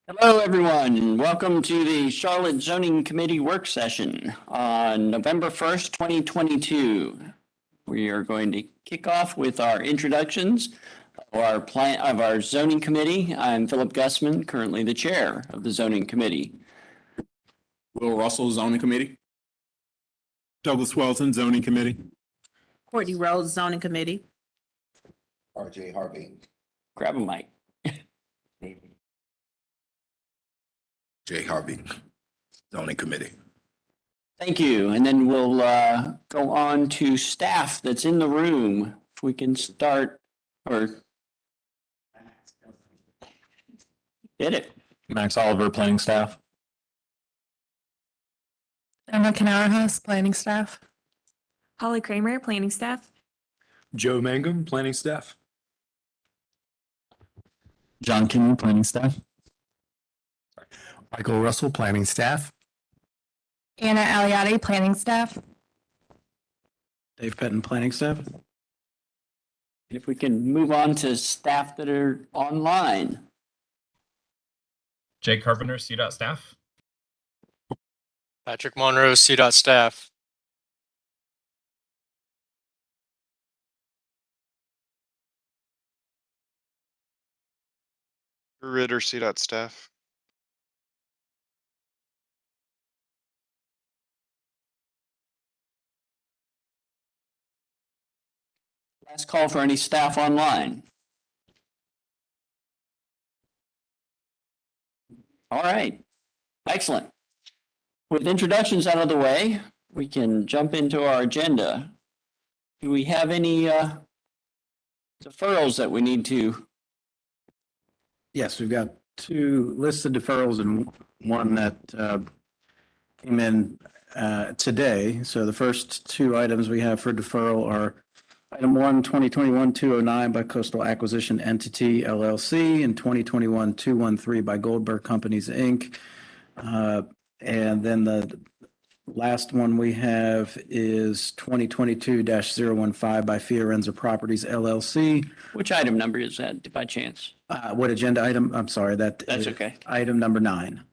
Hello, everyone, and welcome to the Charlotte Zoning Committee work session on November 1st, 2022. We are going to kick off with our introductions of our zoning committee. I'm Philip Gussman, currently the chair of the zoning committee. Will Russell, zoning committee. Douglas Welton, zoning committee. Courtney Rhodes, zoning committee. RJ Harvey. Grab a mic. Jay Harvey, zoning committee. Thank you. And then we'll go on to staff that's in the room. If we can start or get it. Max Oliver, planning staff. Emma Canarajas, planning staff. Holly Kramer, planning staff. Joe Mangum, planning staff. John Kinley, planning staff. Michael Russell, planning staff. Anna Aliati, planning staff. Dave Pettin, planning staff. If we can move on to staff that are online. Jake Carpenter, CDOT staff. Patrick Monroe, CDOT staff. Ritter, CDOT staff. Last call for any staff online. All right, excellent. With introductions out of the way, we can jump into our agenda. Do we have any deferrals that we need to? Yes, we've got two listed deferrals and one that came in today. So the first two items we have for deferral are item 1, 2021-209 by Coastal Acquisition Entity LLC and 2021-213 by Goldberg Companies, Inc. And then the last one we have is 2022-015 by Fiorenza Properties LLC. Which item number is that by chance? What agenda item? I'm sorry, that's okay. Item number 9.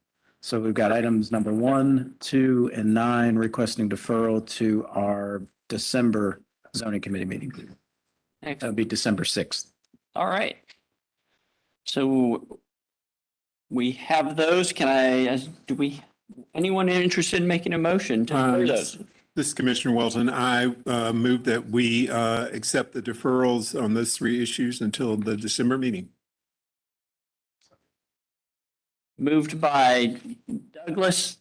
So we've got items number 1, 2, and 9 requesting deferral to our December zoning committee meeting. That would be December 6th. All right. So we have those. Anyone interested in making a motion to defer those? This is Commissioner Welton. I move that we accept the deferrals on those 3 issues until the December meeting. Moved by Douglas,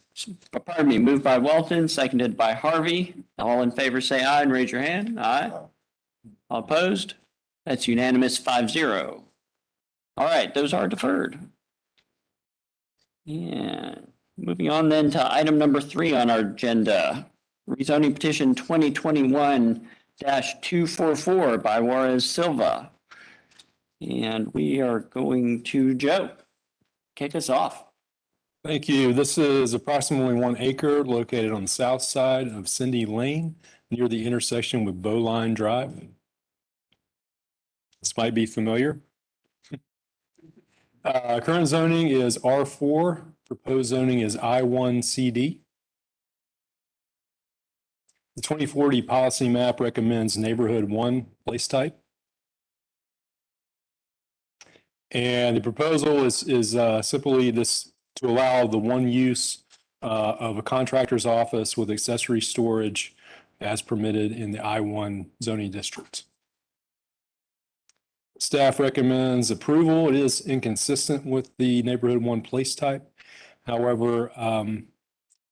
moved by Welton, seconded by Harvey. All in favor, say aye and raise your hand. Aye. All opposed? That's unanimous 5-0. All right, those are deferred. Yeah. Moving on then to item number 3 on our agenda. Rezoning petition 2021-244 by Juarez Silva. And we are going to Joe. Kick us off. Thank you. This is approximately 1 acre located on the south side of Cindy Lane near the intersection with Bowline Drive. This might be familiar. Current zoning is R4. Proposed zoning is I1CD. The 2040 policy map recommends neighborhood 1 place type. And the proposal is simply this to allow the one use of a contractor's office with accessory storage as permitted in the I1 zoning district. Staff recommends approval. It is inconsistent with the neighborhood 1 place type. However,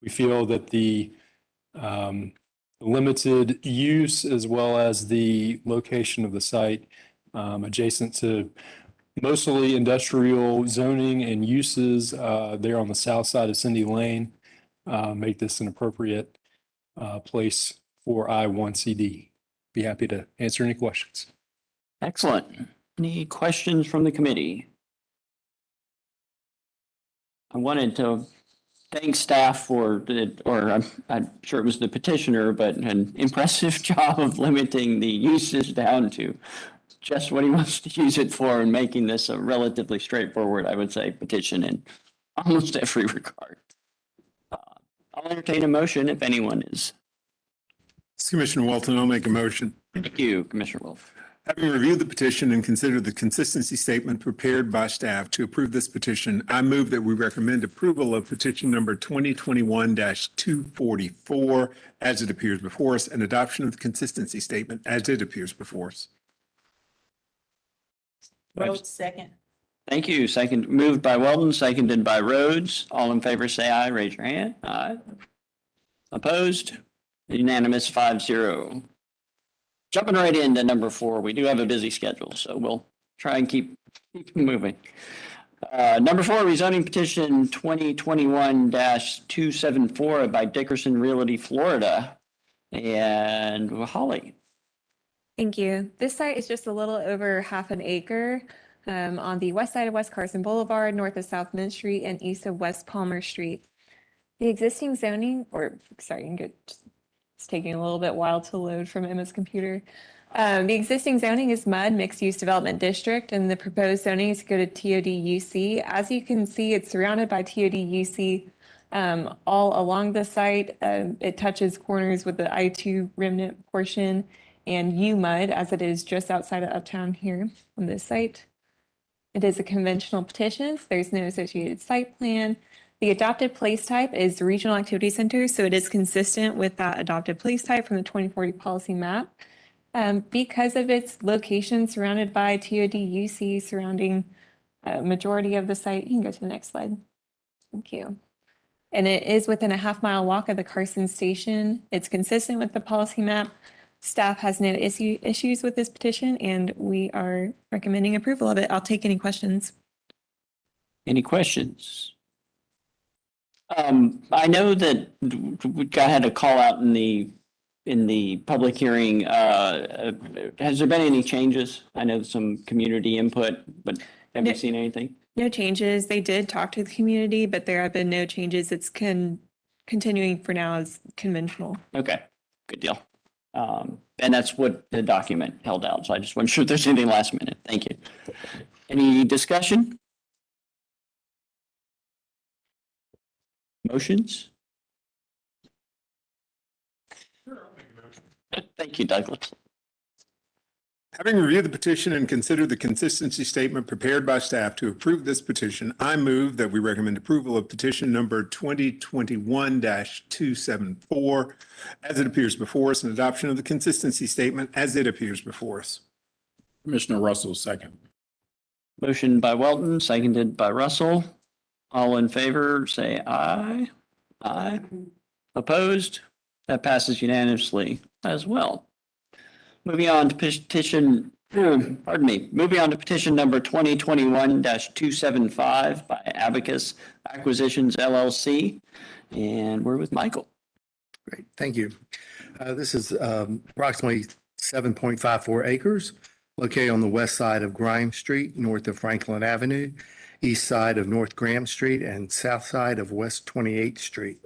we feel that the limited use as well as the location of the site adjacent to mostly industrial zoning and uses there on the south side of Cindy Lane make this an appropriate place for I1CD. Be happy to answer any questions. Excellent. Any questions from the committee? I wanted to thank staff for I'm sure it was the petitioner, but an impressive job of limiting the uses down to just what he wants to use it for and making this a relatively straightforward, I would say, petition in almost every regard. I'll entertain a motion if anyone is. It's Commissioner Walton, I'll make a motion. Thank you, Commissioner Wolf. Having reviewed the petition and considered the consistency statement prepared by staff to approve this petition, I move that we recommend approval of petition number 2021-244 as it appears before us and adoption of the consistency statement as it appears before us. Rhodes, second. Thank you. Second, moved by Weldon, seconded by Rhodes. All in favor, say aye. Raise your hand. Aye. Opposed? Unanimous 5-0. Jumping right into number 4, we do have a busy schedule, so we'll try and keep moving. Number 4, rezoning petition 2021-274 by Dickerson Realty, Florida. And Holly. Thank you. This site is just a little over half an acre on the west side of West Carson Boulevard, north of South Main Street and east of West Palmer Street. The existing zoning, it's taking a little bit while to load from Emma's computer. The existing zoning is MUD, Mixed Use Development District, and the proposed zoning is to go to TOD-UC. As you can see, it's surrounded by TOD-UC all along the site. It touches corners with the I-2 remnant portion and UMUD, as it is just outside of Uptown here on this site. It is a conventional petition, so there's no associated site plan. The adopted place type is Regional Activity Center, so it is consistent with that adopted place type from the 2040 policy map. Because of its location surrounded by TOD-UC surrounding a majority of the site, you can go to the next slide. Thank you. And it is within a half-mile walk of the Carson Station. It's consistent with the policy map. Staff has no issues with this petition, and we are recommending approval of it. I'll take any questions. Any questions? I know that we had a call out in the public hearing. Has there been any changes? I know some community input, but have you seen anything? No changes. They did talk to the community, but there have been no changes. It's continuing for now as conventional. Okay, good deal. And that's what the document held out. So I just wasn't sure if there's anything last minute. Thank you. Any discussion? Motions? Thank you, Douglas. Having reviewed the petition and considered the consistency statement prepared by staff to approve this petition, I move that we recommend approval of petition number 2021-274 as it appears before us and adoption of the consistency statement as it appears before us. Commissioner Russell, second. Motion by Welton, seconded by Russell. All in favor, say aye. Aye. Opposed? That passes unanimously as well. Moving on to petition number 2021-275 by Abacus Acquisitions LLC. And we're with Michael. Great, thank you. This is approximately 7.54 acres located on the west side of Grimes Street, north of Franklin Avenue, east side of North Graham Street, and south side of West 28th Street.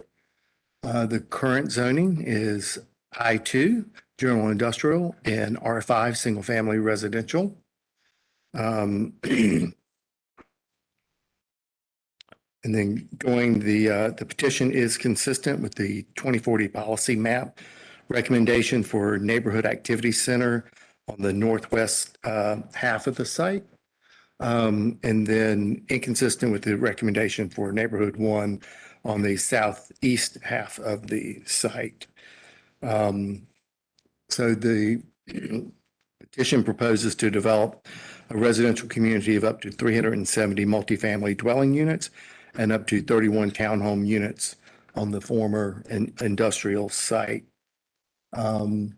The current zoning is I-2, general industrial, and R5, single family residential. And then the petition is consistent with the 2040 policy map recommendation for neighborhood activity center on the northwest half of the site. And then inconsistent with the recommendation for neighborhood 1 on the southeast half of the site. So the petition proposes to develop a residential community of up to 370 multifamily dwelling units and up to 31 townhome units on the former industrial site. Some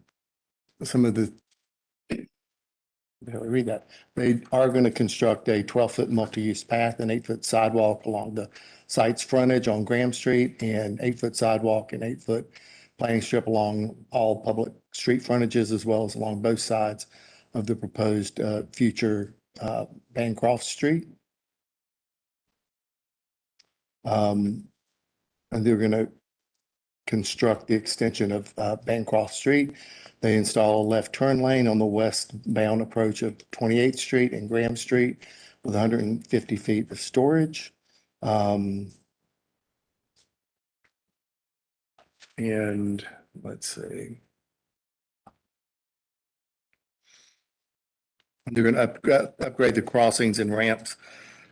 of the, read that. They are going to construct a 12-foot multi-use path and 8-foot sidewalk along the site's frontage on Graham Street, and 8-foot sidewalk and 8-foot planting strip along all public street frontages, as well as along both sides of the proposed future Bancroft Street. And they're going to construct the extension of Bancroft Street. They install a left turn lane on the westbound approach of 28th Street and Graham Street with 150 feet of storage. And let's see. They're going to upgrade the crossings and ramps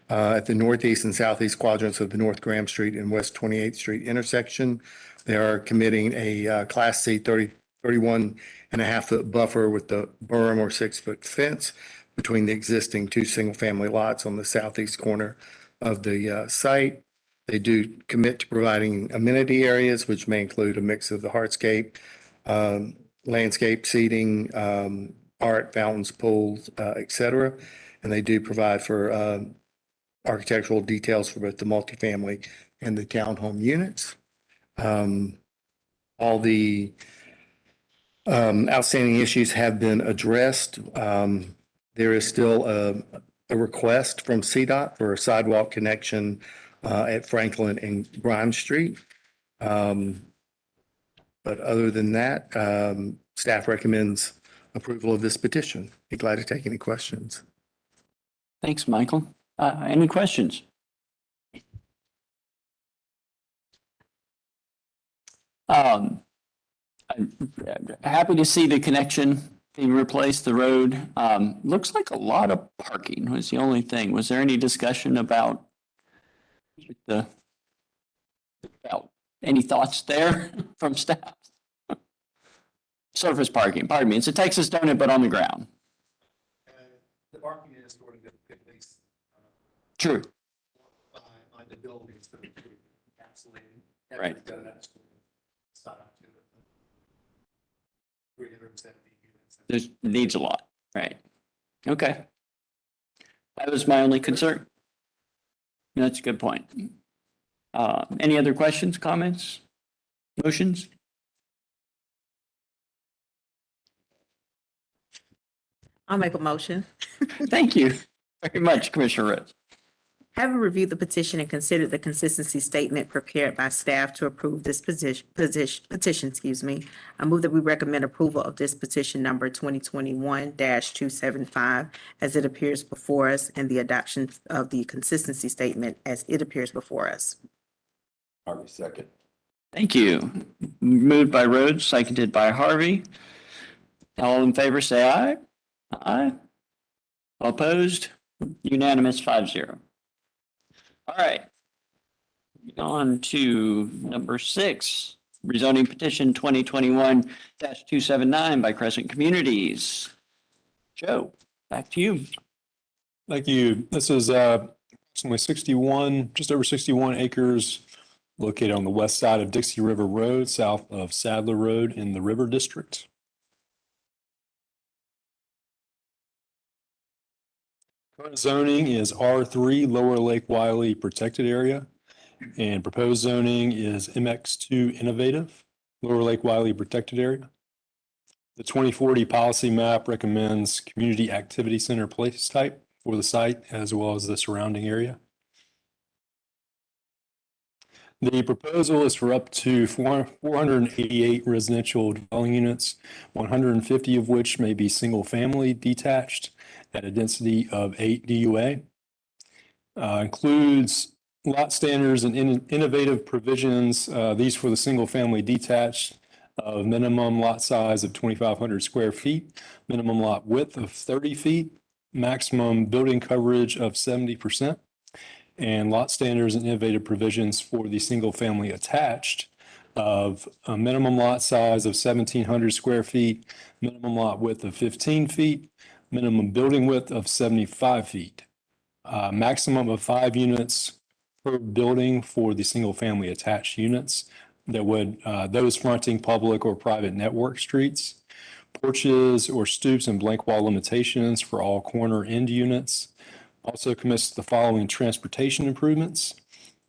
at the northeast and southeast quadrants of the North Graham Street and West 28th Street intersection. They are committing a Class C 31.5-foot buffer with the berm or 6-foot fence between the existing two single-family lots on the southeast corner of the site. They do commit to providing amenity areas, which may include a mix of the hardscape, landscape seating, art, fountains, pools, et cetera. And they do provide for architectural details for both the multifamily and the townhome units. All the outstanding issues have been addressed. There is still a request from CDOT for a sidewalk connection at Franklin and Grimes Street. But other than that, staff recommends approval of this petition. Be glad to take any questions. Thanks, Michael. Any questions? I'm happy to see the connection being replaced, the road. Looks like a lot of parking was the only thing. Was there any discussion about any thoughts there from staff? Surface parking, pardon me. It's a Texas donut, but on the ground. The parking is sort of at least True. on the buildings that are encapsulated. Right. 370 units. There's needs a lot, right? Okay. That was my only concern. That's a good point. Any other questions, comments, motions? I'll make a motion. Thank you very much, Commissioner Rhodes. Having reviewed the petition and considered the consistency statement prepared by staff to approve this petition, I move that we recommend approval of this petition number 2021-275 as it appears before us and the adoption of the consistency statement as it appears before us. Harvey, second. Thank you. Moved by Rhodes, seconded by Harvey. All in favor, say aye. Aye. All opposed? Unanimous 5-0. All right. On to number 6, rezoning petition 2021-279 by Crescent Communities. Joe, back to you. Thank you. This is approximately just over 61 acres located on the west side of Dixie River Road, south of Sadler Road in the River District. Current zoning is R3 Lower Lake Wiley Protected Area, and proposed zoning is MX2 Innovative Lower Lake Wiley Protected Area. The 2040 policy map recommends community activity center place type for the site as well as the surrounding area. The proposal is for up to 488 residential dwelling units, 150 of which may be single family detached at a density of 8 DUA. Includes lot standards and innovative provisions, these for the single family detached, of minimum lot size of 2,500 square feet, minimum lot width of 30 feet, maximum building coverage of 70%, and lot standards and innovative provisions for the single family attached of a minimum lot size of 1,700 square feet, minimum lot width of 15 feet, minimum building width of 75 feet, maximum of 5 units per building for the single family attached units that would, those fronting public or private network streets, porches or stoops and blank wall limitations for all corner end units. Also commits to the following transportation improvements,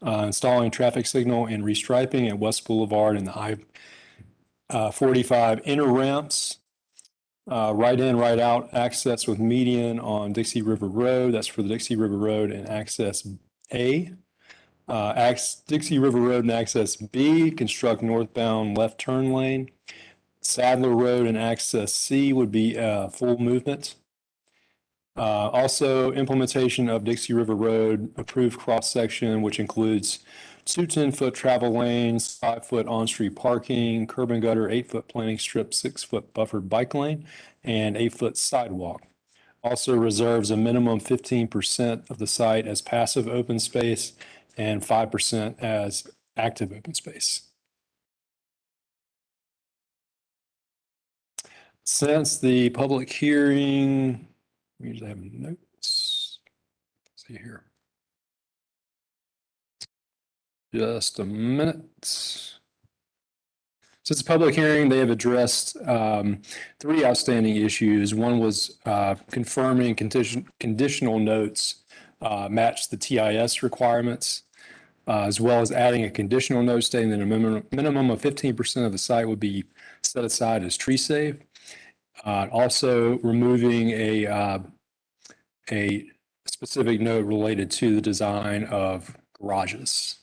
installing traffic signal and restriping at West Boulevard and the I-45 inner ramps, right in, right out access with median on Dixie River Road. That's for the Dixie River Road and access A. Dixie River Road and Access B, construct northbound left turn lane. Sadler Road and Access C would be full movement. Also, implementation of Dixie River Road approved cross-section, which includes 2 10-foot travel lanes, 5-foot on-street parking, curb and gutter, 8-foot planting strip, 6-foot buffered bike lane, and 8-foot sidewalk. Also reserves a minimum 15% of the site as passive open space and 5% as active open space. Since the public hearing, we usually have notes. Let's see here. Just a minute. Since the public hearing, they have addressed 3 outstanding issues. One was confirming conditional notes match the TIS requirements, as well as adding a conditional note stating that a minimum of 15% of the site would be set aside as tree safe. Also removing a specific note related to the design of garages.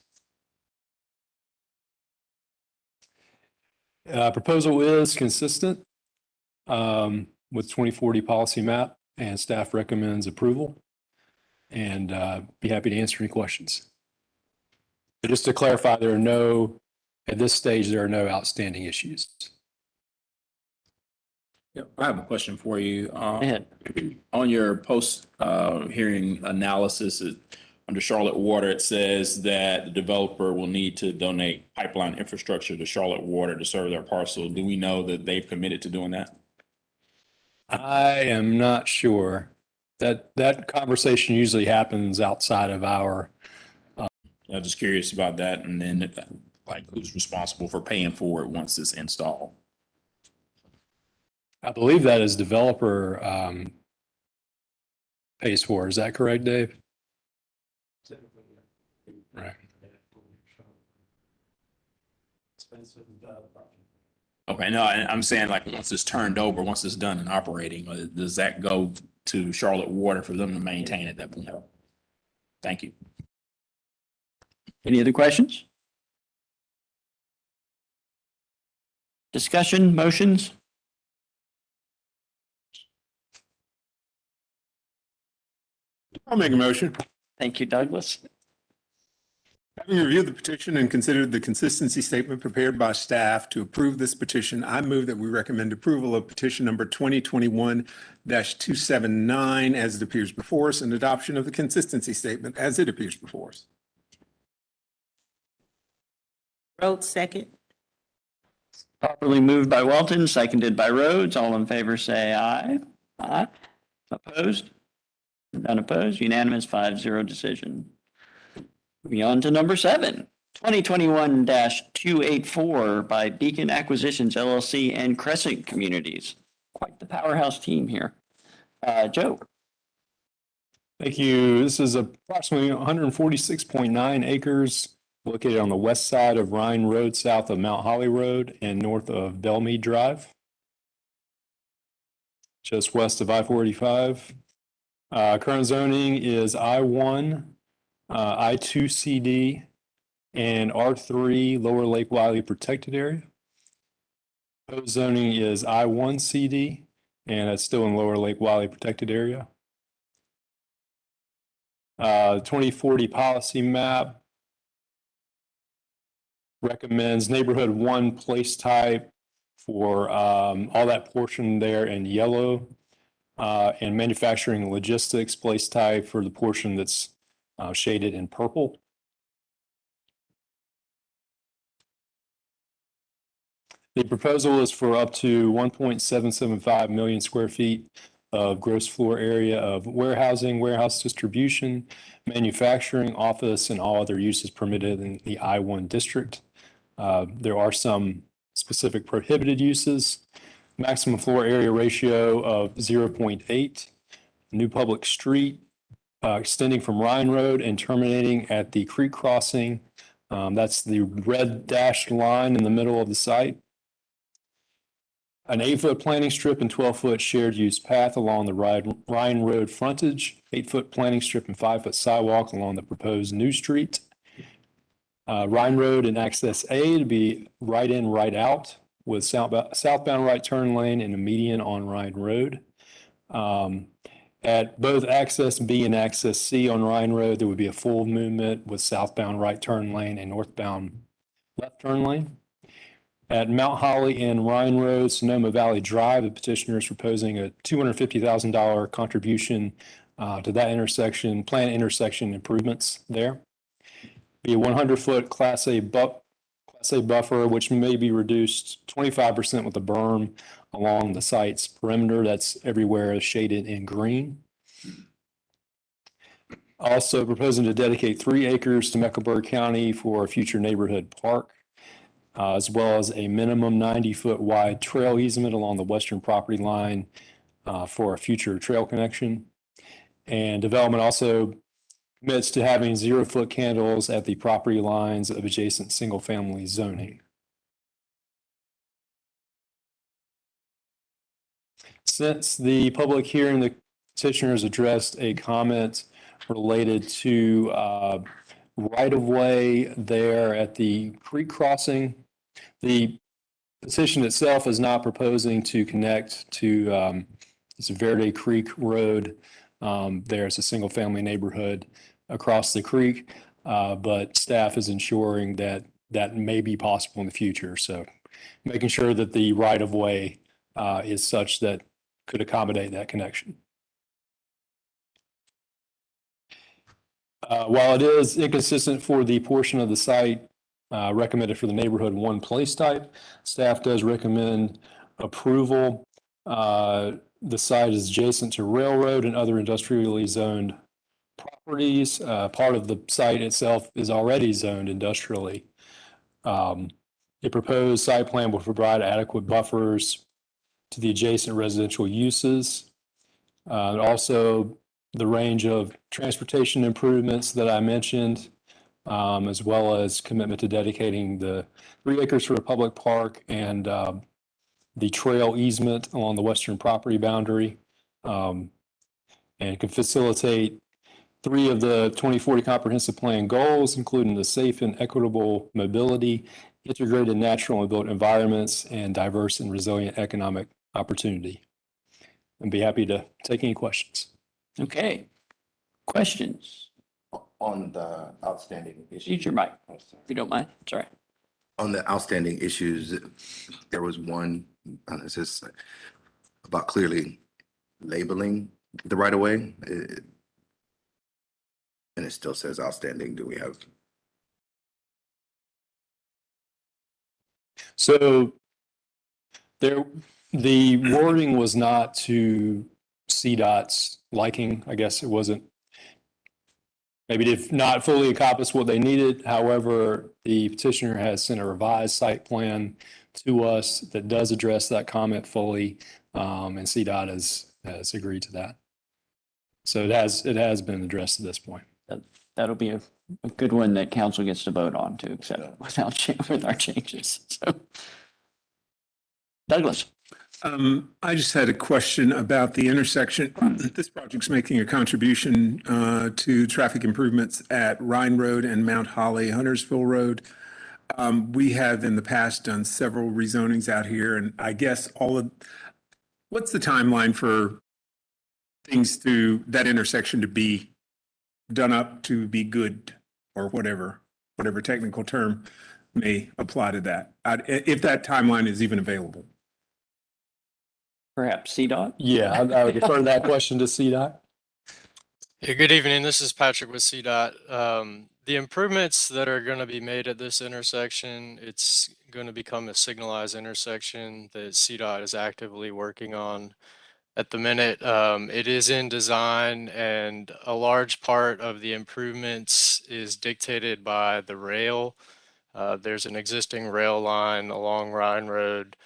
Proposal is consistent with 2040 policy map, and staff recommends approval, and be happy to answer any questions. But just to clarify, at this stage, there are no outstanding issues. Yep, I have a question for you. Go ahead. On your post hearing analysis, under Charlotte Water, it says that the developer will need to donate pipeline infrastructure to Charlotte Water to serve their parcel. Do we know that they've committed to doing that? I am not sure. That conversation usually happens outside of our. I'm just curious about that. And then like who's responsible for paying for it once it's installed? I believe that is developer pays for. Is that correct, Dave? Right. Okay, no, I'm saying like once it's turned over, once it's done and operating, does that go to Charlotte Water for them to maintain at that point? Thank you. Any other questions? Discussion, motions? I'll make a motion. Thank you, Douglas. Having reviewed the petition and considered the consistency statement prepared by staff to approve this petition, I move that we recommend approval of petition number 2021-279 as it appears before us and adoption of the consistency statement as it appears before us. Rhodes, second. Properly moved by Walton, seconded by Rhodes. All in favor, say aye. Aye. Opposed? None opposed. Unanimous 5-0 decision. Moving on to number 7, 2021-284 by Beacon Acquisitions LLC and Crescent Communities. Quite the powerhouse team here. Joe. Thank you. This is approximately 146.9 acres located on the west side of Rhine Road, south of Mount Holly Road and north of Belmead Drive. Just west of I-485. Current zoning is I-1, I-2 CD, and R3 Lower Lake Wiley Protected Area. Proposed zoning is I-1 CD, and that's still in Lower Lake Wiley Protected Area. 2040 policy map recommends neighborhood 1 place type for all that portion there in yellow, and manufacturing logistics place type for the portion that's shaded in purple. The proposal is for up to 1.775 million square feet of gross floor area of warehousing, warehouse distribution, manufacturing, office, and all other uses permitted in the I-1 district. There are some specific prohibited uses. Maximum floor area ratio of 0.8. New public street extending from Rhine Road and terminating at the creek crossing. That's the red dashed line in the middle of the site. An 8-foot planting strip and 12-foot shared use path along the Rhine Road frontage, 8-foot planting strip and 5-foot sidewalk along the proposed new street. Rhine Road and Access A to be right in, right out with southbound right turn lane and a median on Rhine Road. At both Access B and Access C on Rhine Road, there would be a full movement with southbound right turn lane and northbound left turn lane. At Mount Holly and Rhine Road, Sonoma Valley Drive, the petitioner is proposing a $250,000 contribution to that intersection, planned intersection improvements there. Be a 100-foot Class A buffer, which may be reduced 25% with the berm along the site's perimeter. That's everywhere shaded in green. Also proposing to dedicate 3 acres to Mecklenburg County for a future neighborhood park, as well as a minimum 90-foot wide trail easement along the western property line for a future trail connection. And development also commits to having 0-foot candles at the property lines of adjacent single-family zoning. Since the public hearing, the petitioners addressed a comment related to right-of-way there at the creek crossing. The petition itself is not proposing to connect to it's Verde Creek Road. There's a single-family neighborhood across the creek, but staff is ensuring that that may be possible in the future. So making sure that the right-of-way is such that could accommodate that connection. While it is inconsistent for the portion of the site recommended for the neighborhood 1 place type, staff does recommend approval. The site is adjacent to railroad and other industrially zoned properties. Part of the site itself is already zoned industrially. A proposed site plan will provide adequate buffers to the adjacent residential uses. Also, the range of transportation improvements that I mentioned, as well as commitment to dedicating the 3 acres for a public park and the trail easement along the western property boundary, and can facilitate 3 of the 2040 comprehensive plan goals, including the safe and equitable mobility, integrated natural and built environments, and diverse and resilient economic opportunity. I'd be happy to take any questions. Okay. Questions? On the outstanding issues. Use your mic, if you don't mind. Sorry. On the outstanding issues, there was one, it's just about clearly labeling the right of way. And it still says outstanding. Do we have? So there, the wording was not to CDOT's liking. I guess it wasn't, maybe did not fully encompass what they needed. However, the petitioner has sent a revised site plan to us that does address that comment fully, and CDOT has agreed to that. So it has been addressed at this point. That'll be a good one that council gets to vote on to accept with our changes. So, Douglas. I just had a question about the intersection. This project's making a contribution to traffic improvements at Rhine Road and Mount Holly, Huntersville Road. We have in the past done several rezonings out here, and I guess what's the timeline for things to that intersection to be done up to be good, or whatever technical term may apply to that, if that timeline is even available? Perhaps CDOT? Yeah, I would defer that question to CDOT. Yeah, good evening. This is Patrick with CDOT. The improvements that are going to be made at this intersection, it's going to become a signalized intersection that CDOT is actively working on at the minute. It is in design, and a large part of the improvements is dictated by the rail. There's an existing rail line along Rhine Road,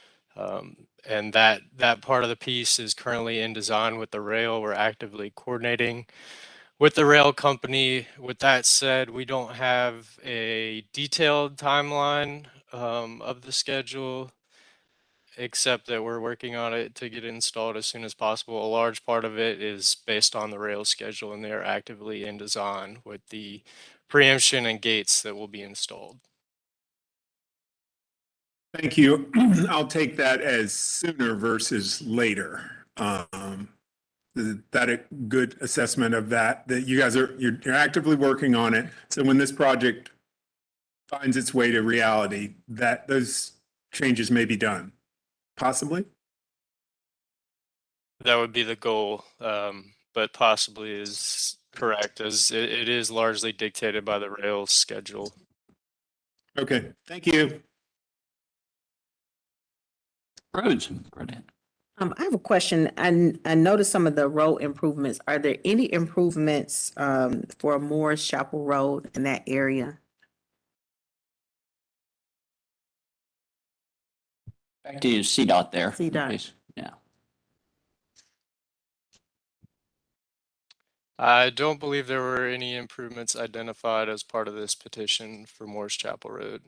and that part of the piece is currently in design with the rail. We're actively coordinating with the rail company. With that said, we don't have a detailed timeline of the schedule, except that we're working on it to get it installed as soon as possible. A large part of it is based on the rail schedule, and they're actively in design with the preemption and gates that will be installed. Thank you. I'll take that as sooner versus later. Is that a good assessment of that you guys you're actively working on it. So when this project finds its way to reality, that those changes may be done, possibly? That would be the goal, but possibly is correct, as it is largely dictated by the rail schedule. Okay, thank you. Roads, brilliant. I have a question. I noticed some of the road improvements. Are there any improvements for Morris Chapel Road in that area? Back to CDOT there. CDOT. please. Yeah. I don't believe there were any improvements identified as part of this petition for Morris Chapel Road.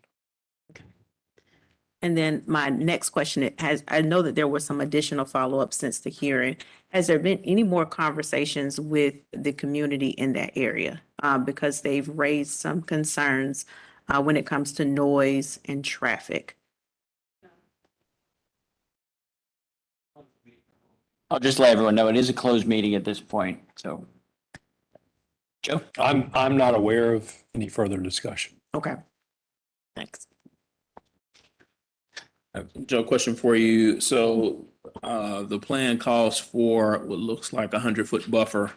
And then my next question, I know that there was some additional follow-up since the hearing. Has there been any more conversations with the community in that area? Because they've raised some concerns when it comes to noise and traffic. I'll just let everyone know it is a closed meeting at this point, so. Joe? I'm not aware of any further discussion. Okay. Thanks. Joe, question for you. So the plan calls for what looks like 100-foot buffer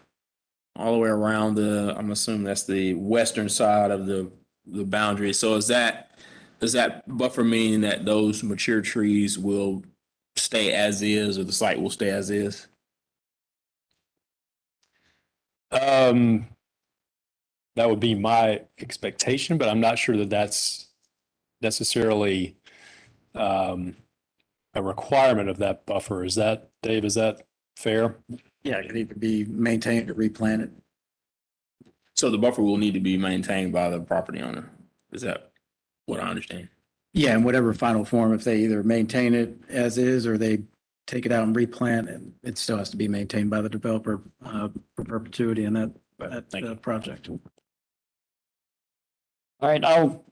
all the way around I'm assuming that's the western side of the boundary. So does that buffer mean that those mature trees will stay as is, or the site will stay as is? That would be my expectation, but I'm not sure that that's necessarily a requirement of that buffer. Is that, Dave, is that fair? Yeah, it could either be maintained or replanted. So the buffer will need to be maintained by the property owner. Is that what I understand? Yeah, in whatever final form, if they either maintain it as is or they take it out and replant, and it still has to be maintained by the developer for perpetuity in that project. All right, I'll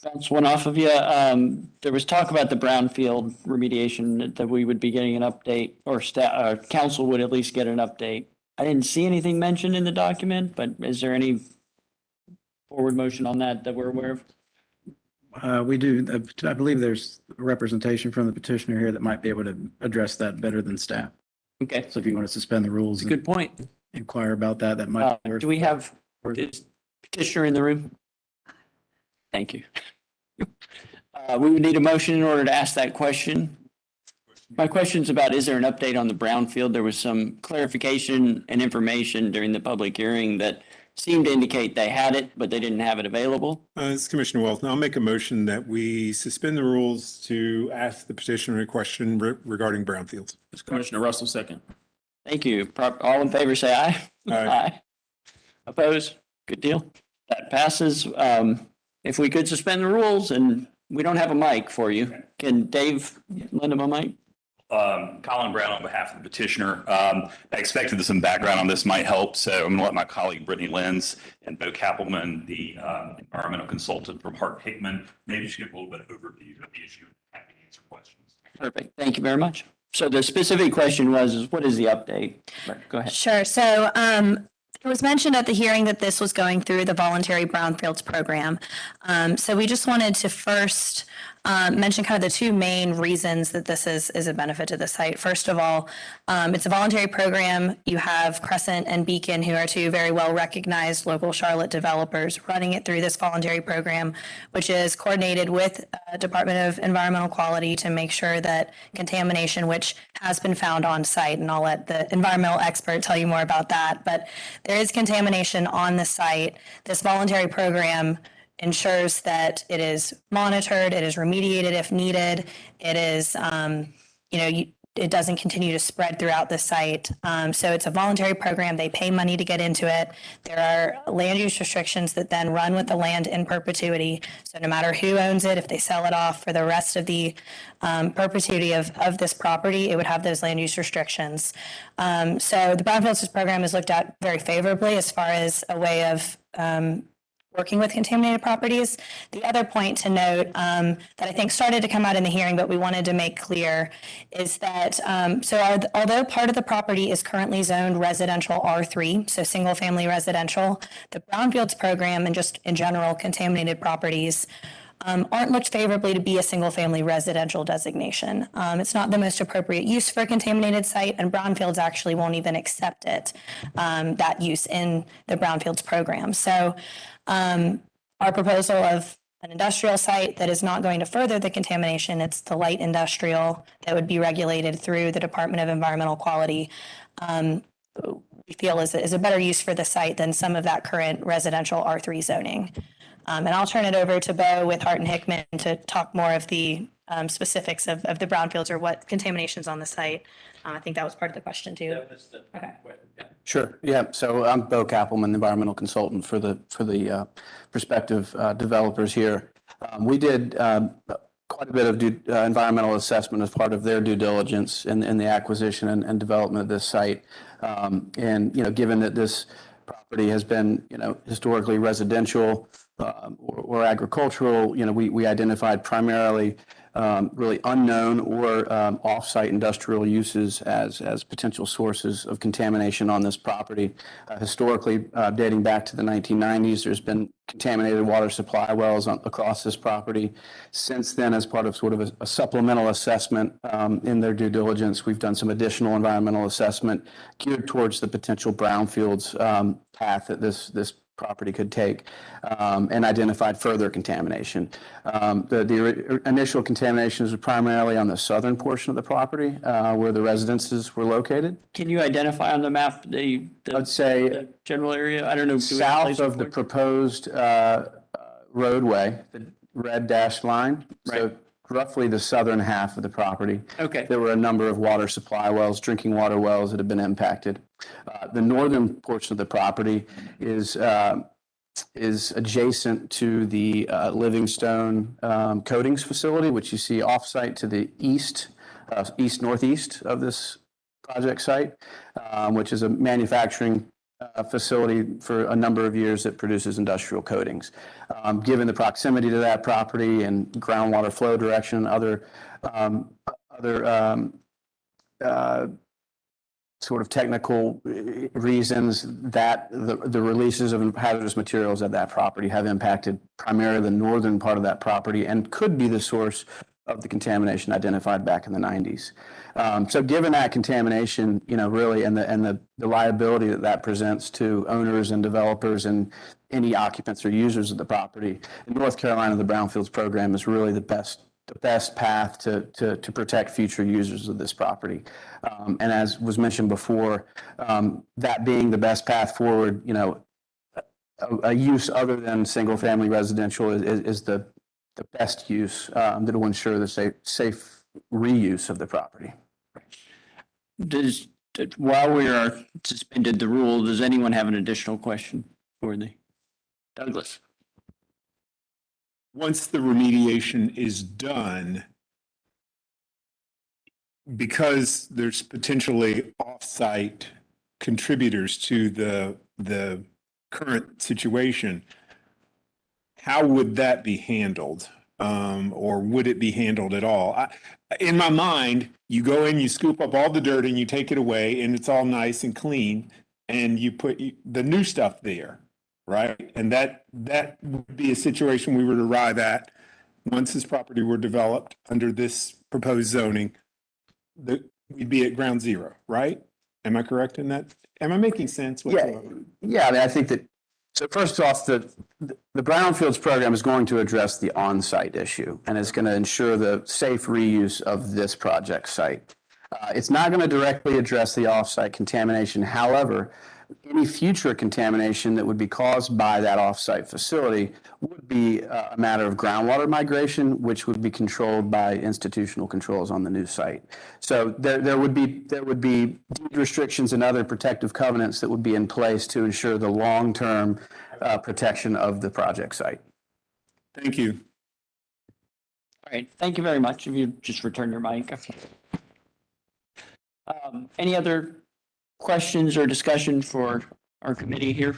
bounce one off of you. There was talk about the brownfield remediation that we would be getting an update, or council would at least get an update. I didn't see anything mentioned in the document, but is there any forward motion on that we're aware of? We do. I believe there's representation from the petitioner here that might be able to address that better than staff. Okay, So if you want to suspend the rules that's a good point. and inquire about that, that might. be worth- Do we have this petitioner in the room? Thank you. We would need a motion in order to ask that question. My question's about, is there an update on the brownfield? There was some clarification and information during the public hearing that seemed to indicate they had it, but they didn't have it available. It's Commissioner Welton. I'll make a motion that we suspend the rules to ask the petitioner a question regarding brownfields. Commissioner Russell, second. Thank you. All in favor, say aye. Aye. Opposed? Good deal. That passes. If we could suspend the rules, and we don't have a mic for you. Can Dave lend him a mic? Colin Brown on behalf of the petitioner. I expected that some background on this might help, so I'm going to let my colleague Brittany Lenz and Bo Kappelman, the environmental consultant from Hart Hickman, maybe just give a little bit of overview of the issue and happy to answer questions. Perfect. Thank you very much. So the specific question was, what is the update? Go ahead. Sure. So it was mentioned at the hearing that this was going through the voluntary brownfields program. So we just wanted to first mention kind of the two main reasons that this is a benefit to the site. First of all, it's a voluntary program. You have Crescent and Beacon, who are two very well recognized local Charlotte developers, running it through this voluntary program, which is coordinated with Department of Environmental Quality to make sure that contamination, which has been found on site, and I'll let the environmental expert tell you more about that, but there is contamination on the site. This voluntary program ensures that it is monitored, it is remediated if needed, it is, it doesn't continue to spread throughout the site. So it's a voluntary program. They pay money to get into it. There are land use restrictions that then run with the land in perpetuity. So no matter who owns it, if they sell it off for the rest of the perpetuity of this property, it would have those land use restrictions. So the brownfields program is looked at very favorably as far as a way of working with contaminated properties. The other point to note that I think started to come out in the hearing, but we wanted to make clear is that although part of the property is currently zoned residential R3, so single family residential, the brownfields program and just in general contaminated properties aren't looked favorably to be a single family residential designation. It's not the most appropriate use for a contaminated site, and brownfields actually won't even accept it, that use in the brownfields program. So our proposal of an industrial site that is not going to further the contamination, it's the light industrial that would be regulated through the Department of Environmental Quality, we feel is a better use for the site than some of that current residential R3 zoning. And I'll turn it over to Bo with Hart and Hickman to talk more of the specifics of the brownfields or what contaminations on the site. I think that was part of the question too. Okay. Sure. Yeah. So I'm Bo Kappelman, the environmental consultant for the prospective developers here. We did quite a bit of environmental assessment as part of their due diligence in the acquisition and development of this site. And given that this property has been historically residential or agricultural, we identified primarily really unknown or off-site industrial uses as potential sources of contamination on this property. Historically, dating back to the 1990s, there's been contaminated water supply wells across this property. Since then, as part of sort of a supplemental assessment in their due diligence, we've done some additional environmental assessment geared towards the potential brownfields path that this property could take, and identified further contamination. The initial contaminations were primarily on the southern portion of the property where the residences were located. Can you identify on the map I'd say the general area? I don't know. South of the proposed roadway, the red dashed line. Right. So roughly the southern half of the property. Okay. There were a number of water supply wells, drinking water wells that have been impacted. The northern portion of the property is adjacent to the Livingstone coatings facility, which you see offsite to the east-northeast of this project site, which is a manufacturing facility for a number of years that produces industrial coatings. Given the proximity to that property and groundwater flow direction, other sort of technical reasons that the releases of hazardous materials at that property have impacted primarily the northern part of that property and could be the source of the contamination identified back in the 90s. So given that contamination, really, and the liability that presents to owners and developers and any occupants or users of the property, in North Carolina, the Brownfields program is really the best path to protect future users of this property. And as was mentioned before, that being the best path forward, a use other than single family residential is the best use that will ensure the safe reuse of the property. While we are suspended the rule, does anyone have an additional question for Douglas? Once the remediation is done, because there's potentially off-site contributors to the current situation, how would that be handled? Or would it be handled at all? In my mind, you go in, you scoop up all the dirt and you take it away and it's all nice and clean and you put the new stuff there, right? And that would be a situation we would arrive at once this property were developed under this proposed zoning, we'd be at ground zero, right? Am I correct in that? Am I making sense? Yeah. I mean, I think that, so first off, the Brownfields program is going to address the on-site issue and it's going to ensure the safe reuse of this project site. It's not going to directly address the off-site contamination. However, any future contamination that would be caused by that off-site facility would be a matter of groundwater migration, which would be controlled by institutional controls on the new site. So there would be deed restrictions and other protective covenants that would be in place to ensure the long-term protection of the project site. Thank you. All right, thank you very much. If you just return your mic. Any other questions or discussion for our committee here?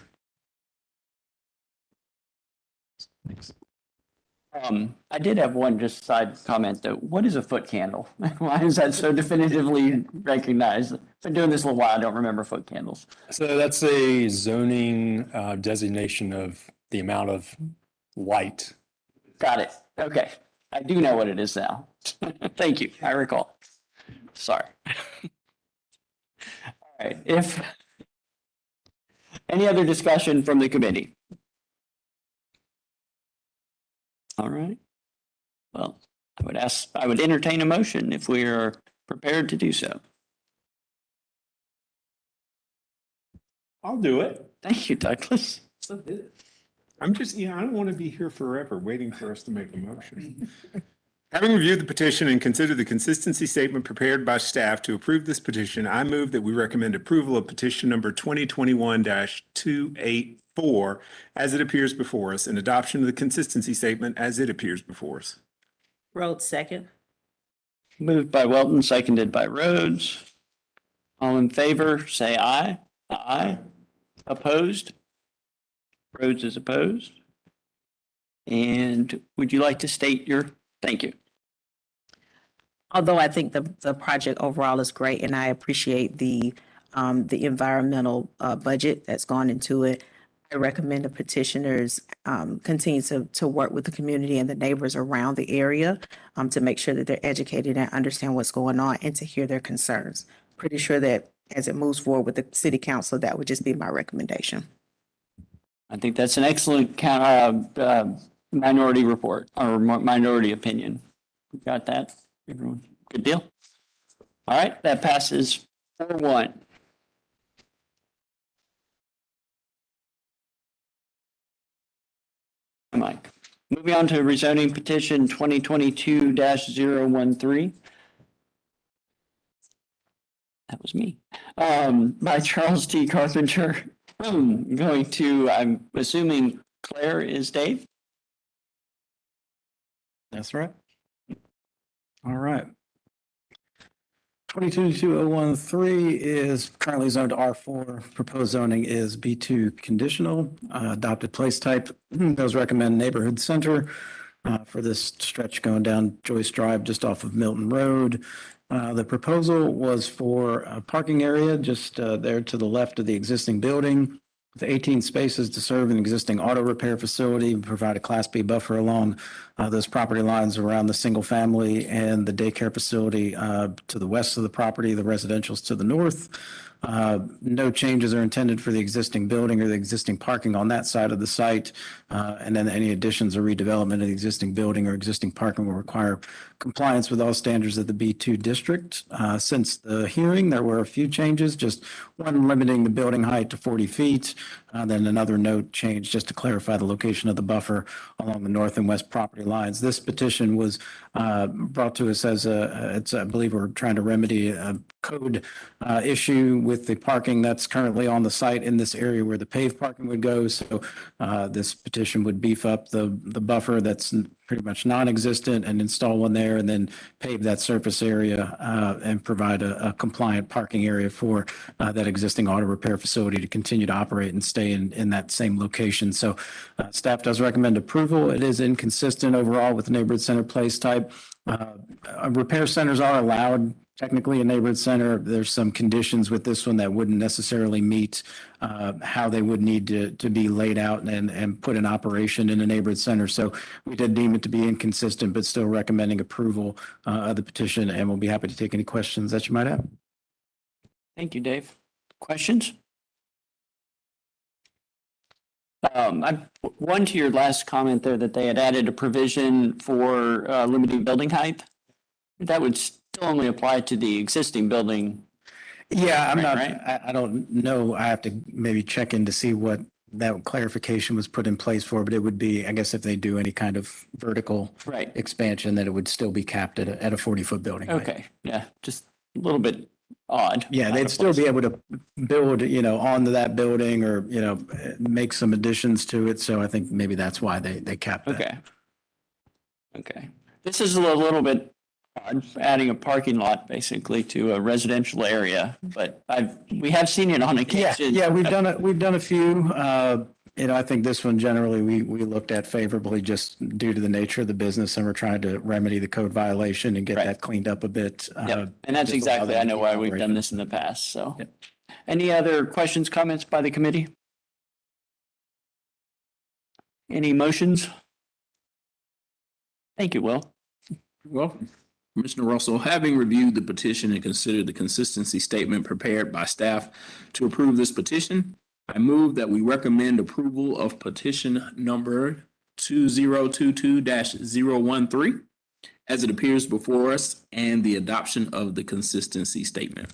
I did have one just side comment though. What is a foot candle? Why is that so definitively recognized? Been doing this a little while. I don't remember foot candles. So that's a zoning designation of the amount of light. Got it. Okay. I do know what it is now. Thank you. I recall. Sorry. All right. If any other discussion from the committee? All right. Well, I would entertain a motion if we are prepared to do so. I'll do it. Thank you, Douglas. I don't want to be here forever waiting for us to make a motion. Having reviewed the petition and considered the consistency statement prepared by staff to approve this petition, I move that we recommend approval of petition number 2021-284 as it appears before us and adoption of the consistency statement as it appears before us. Rhodes, second. Moved by Welton, seconded by Rhodes. All in favor, say aye. Aye. Opposed? Rhodes is opposed. And would you like to state your, thank you. Although I think the project overall is great and I appreciate the environmental budget that's gone into it, I recommend the petitioners continue to work with the community and the neighbors around the area to make sure that they're educated and understand what's going on and to hear their concerns. Pretty sure that as it moves forward with the city council, that would just be my recommendation. I think that's an excellent minority report or minority opinion. Got that, everyone? Good deal. All right, that passes 4-1. Mike. Moving on to rezoning petition 2022-013. That was me. By Charles T. Carpenter. Going to, I'm assuming Claire is Dave? That's right. All right. 2022-013 is currently zoned R4. Proposed zoning is B2 conditional. Adopted place type, those recommend neighborhood center for this stretch going down Joyce Drive just off of Milton Road. The proposal was for a parking area just there to the left of the existing building with 18 spaces to serve an existing auto repair facility and provide a Class B buffer along those property lines around the single family and the daycare facility to the west of the property, the residential's to the north. No changes are intended for the existing building or the existing parking on that side of the site. And then any additions or redevelopment of the existing building or existing parking will require compliance with all standards of the B2 district. Since the hearing, there were a few changes, just one limiting the building height to 40 feet. Then another note change just to clarify the location of the buffer along the north and west property lines. This petition was brought to us as I believe we're trying to remedy a code issue with the parking that's currently on the site in this area where the paved parking would go. So this petition would beef up the buffer that's pretty much non-existent and install one there and then pave that surface area and provide a compliant parking area for that existing auto repair facility to continue to operate and stay in that same location. So staff does recommend approval. It is inconsistent overall with the neighborhood center place type. Repair centers are allowed technically a neighborhood center. There's some conditions with this one that wouldn't necessarily meet how they would need to be laid out and put in operation in a neighborhood center. So we did deem it to be inconsistent, but still recommending approval of the petition, and we'll be happy to take any questions that you might have. Thank you, Dave. Questions? One to your last comment there that they had added a provision for limiting building height. That would still only apply to the existing building. Yeah, I'm not, right? I don't know. I have to maybe check in to see what that clarification was put in place for, but it would be, I guess, if they do any kind of vertical Right. expansion, that it would still be capped at a 40-foot building height. Okay, yeah, just a little bit odd. Yeah, they'd still be able to build, onto that building or, make some additions to it. So I think maybe that's why they capped that. Okay. Okay. This is a little bit odd, adding a parking lot basically to a residential area, but we have seen it on occasion. Yeah, we've done a few. I think this one generally we looked at favorably just due to the nature of the business, and we're trying to remedy the code violation and get Right. that cleaned up a bit. Yep. And that's just allow exactly, them I to know keep why we've done operating. this in the past, so. Yep. Any other questions, comments by the committee? Any motions? Thank you, Will. Welcome. Commissioner Russell, having reviewed the petition and considered the consistency statement prepared by staff to approve this petition, I move that we recommend approval of petition number 2022-013 as it appears before us and the adoption of the consistency statement.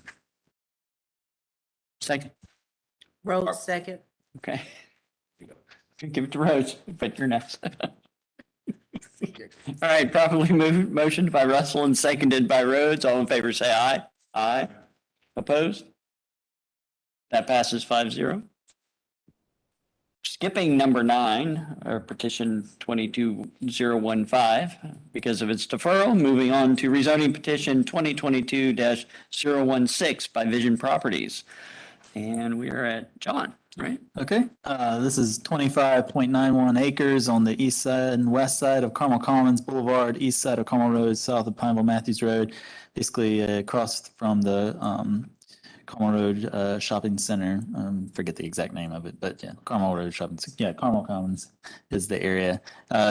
Second. Rhodes, second. Okay. Give it to Rose, but you're next. All right, properly motioned by Russell and seconded by Rhodes. All in favor, say aye. Aye. Opposed? That passes 5-0. Skipping number 9, or petition 22015, because of its deferral, moving on to rezoning petition 2022-016 by Vision Properties. And we are at John, right? Okay, this is 25.91 acres on the east side and west side of Carmel Commons Boulevard, east side of Carmel Road, south of Pineville Matthews Road, basically across from the Carmel Road Shopping Center. Forget the exact name of it, but yeah, Carmel Road Shopping Center. Yeah, Carmel Commons is the area.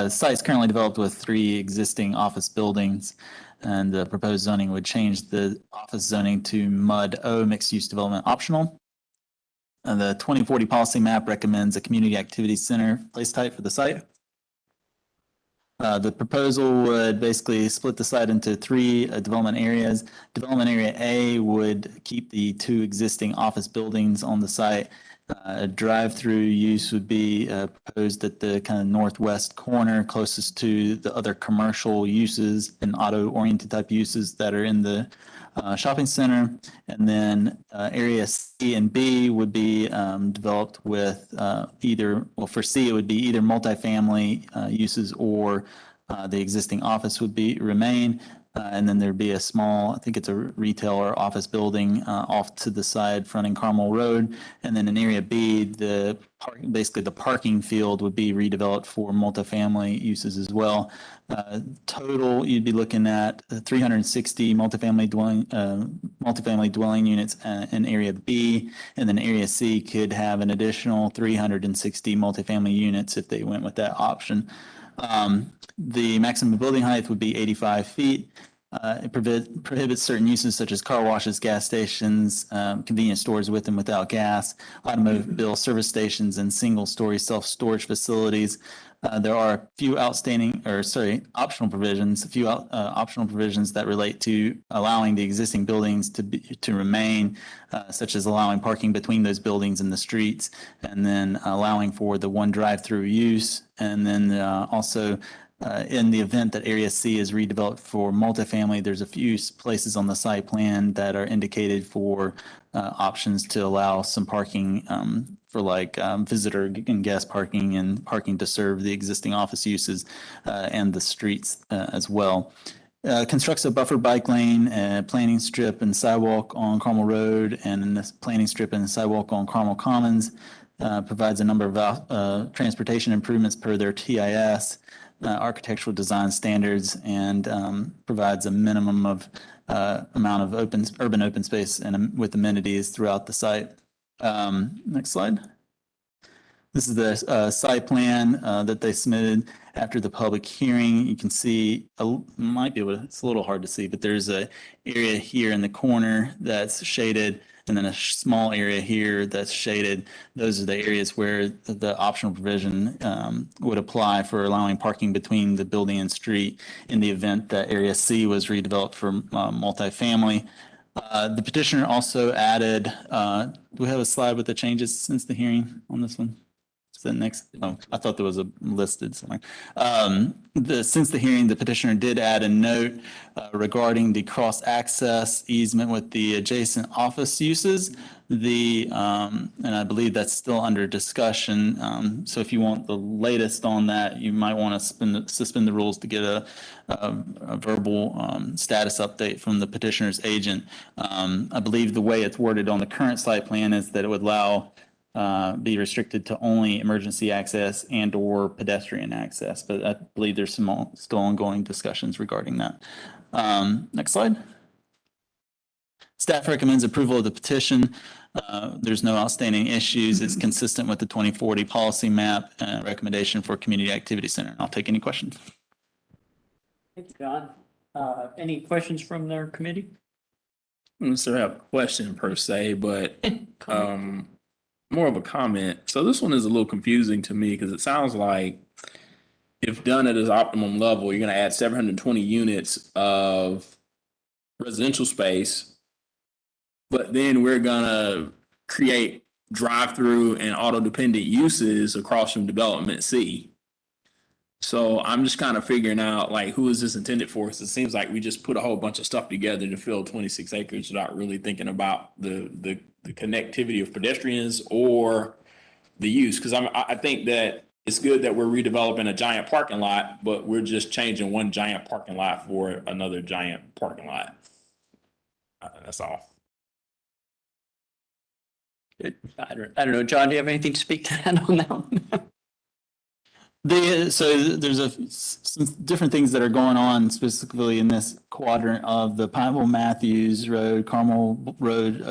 Site's currently developed with 3 existing office buildings, and the proposed zoning would change the office zoning to MUD O, mixed use development optional. The 2040 policy map recommends a community activity center place type for the site. The proposal would basically split the site into 3 development areas. Development area A would keep the 2 existing office buildings on the site. A drive-through use would be proposed at the kind of northwest corner closest to the other commercial uses and auto-oriented type uses that are in the shopping center. And then area C and B would be developed with for C, it would be either multifamily uses or the existing office would remain. And then there'd be a small, I think it's a retail or office building off to the side fronting Carmel Road. And then in area B, basically the parking field would be redeveloped for multifamily uses as well. Total, you'd be looking at 360 multifamily dwelling units in area B, and then area C could have an additional 360 multifamily units if they went with that option. The maximum building height would be 85 feet. It prohibits certain uses such as car washes, gas stations, convenience stores with and without gas, automobile service stations, and single-story self-storage facilities. There are a few optional provisions, optional provisions that relate to allowing the existing buildings to remain, such as allowing parking between those buildings and the streets, and then allowing for the 1 drive-through use, and then also in the event that Area C is redeveloped for multifamily, there's a few places on the site plan that are indicated for options to allow some parking for visitor and guest parking and parking to serve the existing office uses and the streets as well. Constructs a buffer bike lane, planting strip and sidewalk on Carmel Road, and a planting strip and sidewalk on Carmel Commons. Provides a number of transportation improvements per their TIS. Architectural design standards, and provides a minimum of amount of urban open space and with amenities throughout the site. Next slide. This is the site plan that they submitted after the public hearing. You can see, it's a little hard to see, but there's a area here in the corner that's shaded, and then a small area here that's shaded. Those are the areas where the optional provision would apply for allowing parking between the building and street in the event that Area C was redeveloped for multifamily. The petitioner also added, do we have a slide with the changes since the hearing on this one? Is that next? Oh, I thought there was a listed somewhere. Since the hearing, the petitioner did add a note regarding the cross-access easement with the adjacent office uses. And I believe that's still under discussion. So if you want the latest on that, you might want to suspend the rules to get a verbal status update from the petitioner's agent. I believe the way it's worded on the current site plan is that it would allow be restricted to only emergency access and or pedestrian access. But I believe there's some still ongoing discussions regarding that. Next slide. Staff recommends approval of the petition. There's no outstanding issues. It's consistent with the 2040 policy map and recommendation for community activity center. I'll take any questions. Thank you, John. Any questions from their committee? I don't necessarily have a question per se, but more of a comment. So this one is a little confusing to me because it sounds like if done at its optimum level, you're going to add 720 units of residential space, but then we're going to create drive-through and auto-dependent uses across from Development C. So I'm just kind of figuring out like who is this intended for? Because it seems like we just put a whole bunch of stuff together to fill 26 acres without really thinking about the connectivity of pedestrians or the use. Because I think that it's good that we're redeveloping a giant parking lot, but we're just changing one giant parking lot for another giant parking lot. That's all. Good. I don't know, John, do you have anything to speak to that on that one? So there's some different things that are going on specifically in this quadrant of the Pineville Matthews Road, Carmel Road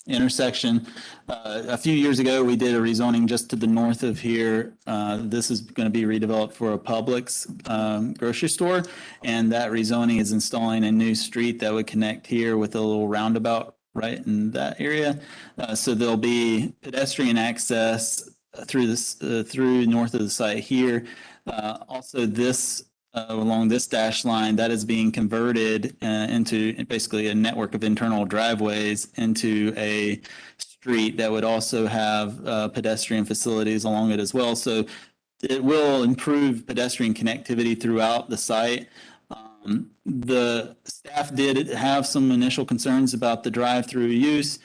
intersection. A few years ago, we did a rezoning just to the north of here. This is going to be redeveloped for a Publix grocery store, and that rezoning is installing a new street that would connect here with a little roundabout right in that area. So there'll be pedestrian access through this through north of the site here. Also this along this dash line that is being converted into basically a network of internal driveways into a street that would also have pedestrian facilities along it as well. So it will improve pedestrian connectivity throughout the site. The staff did have some initial concerns about the drive-through use.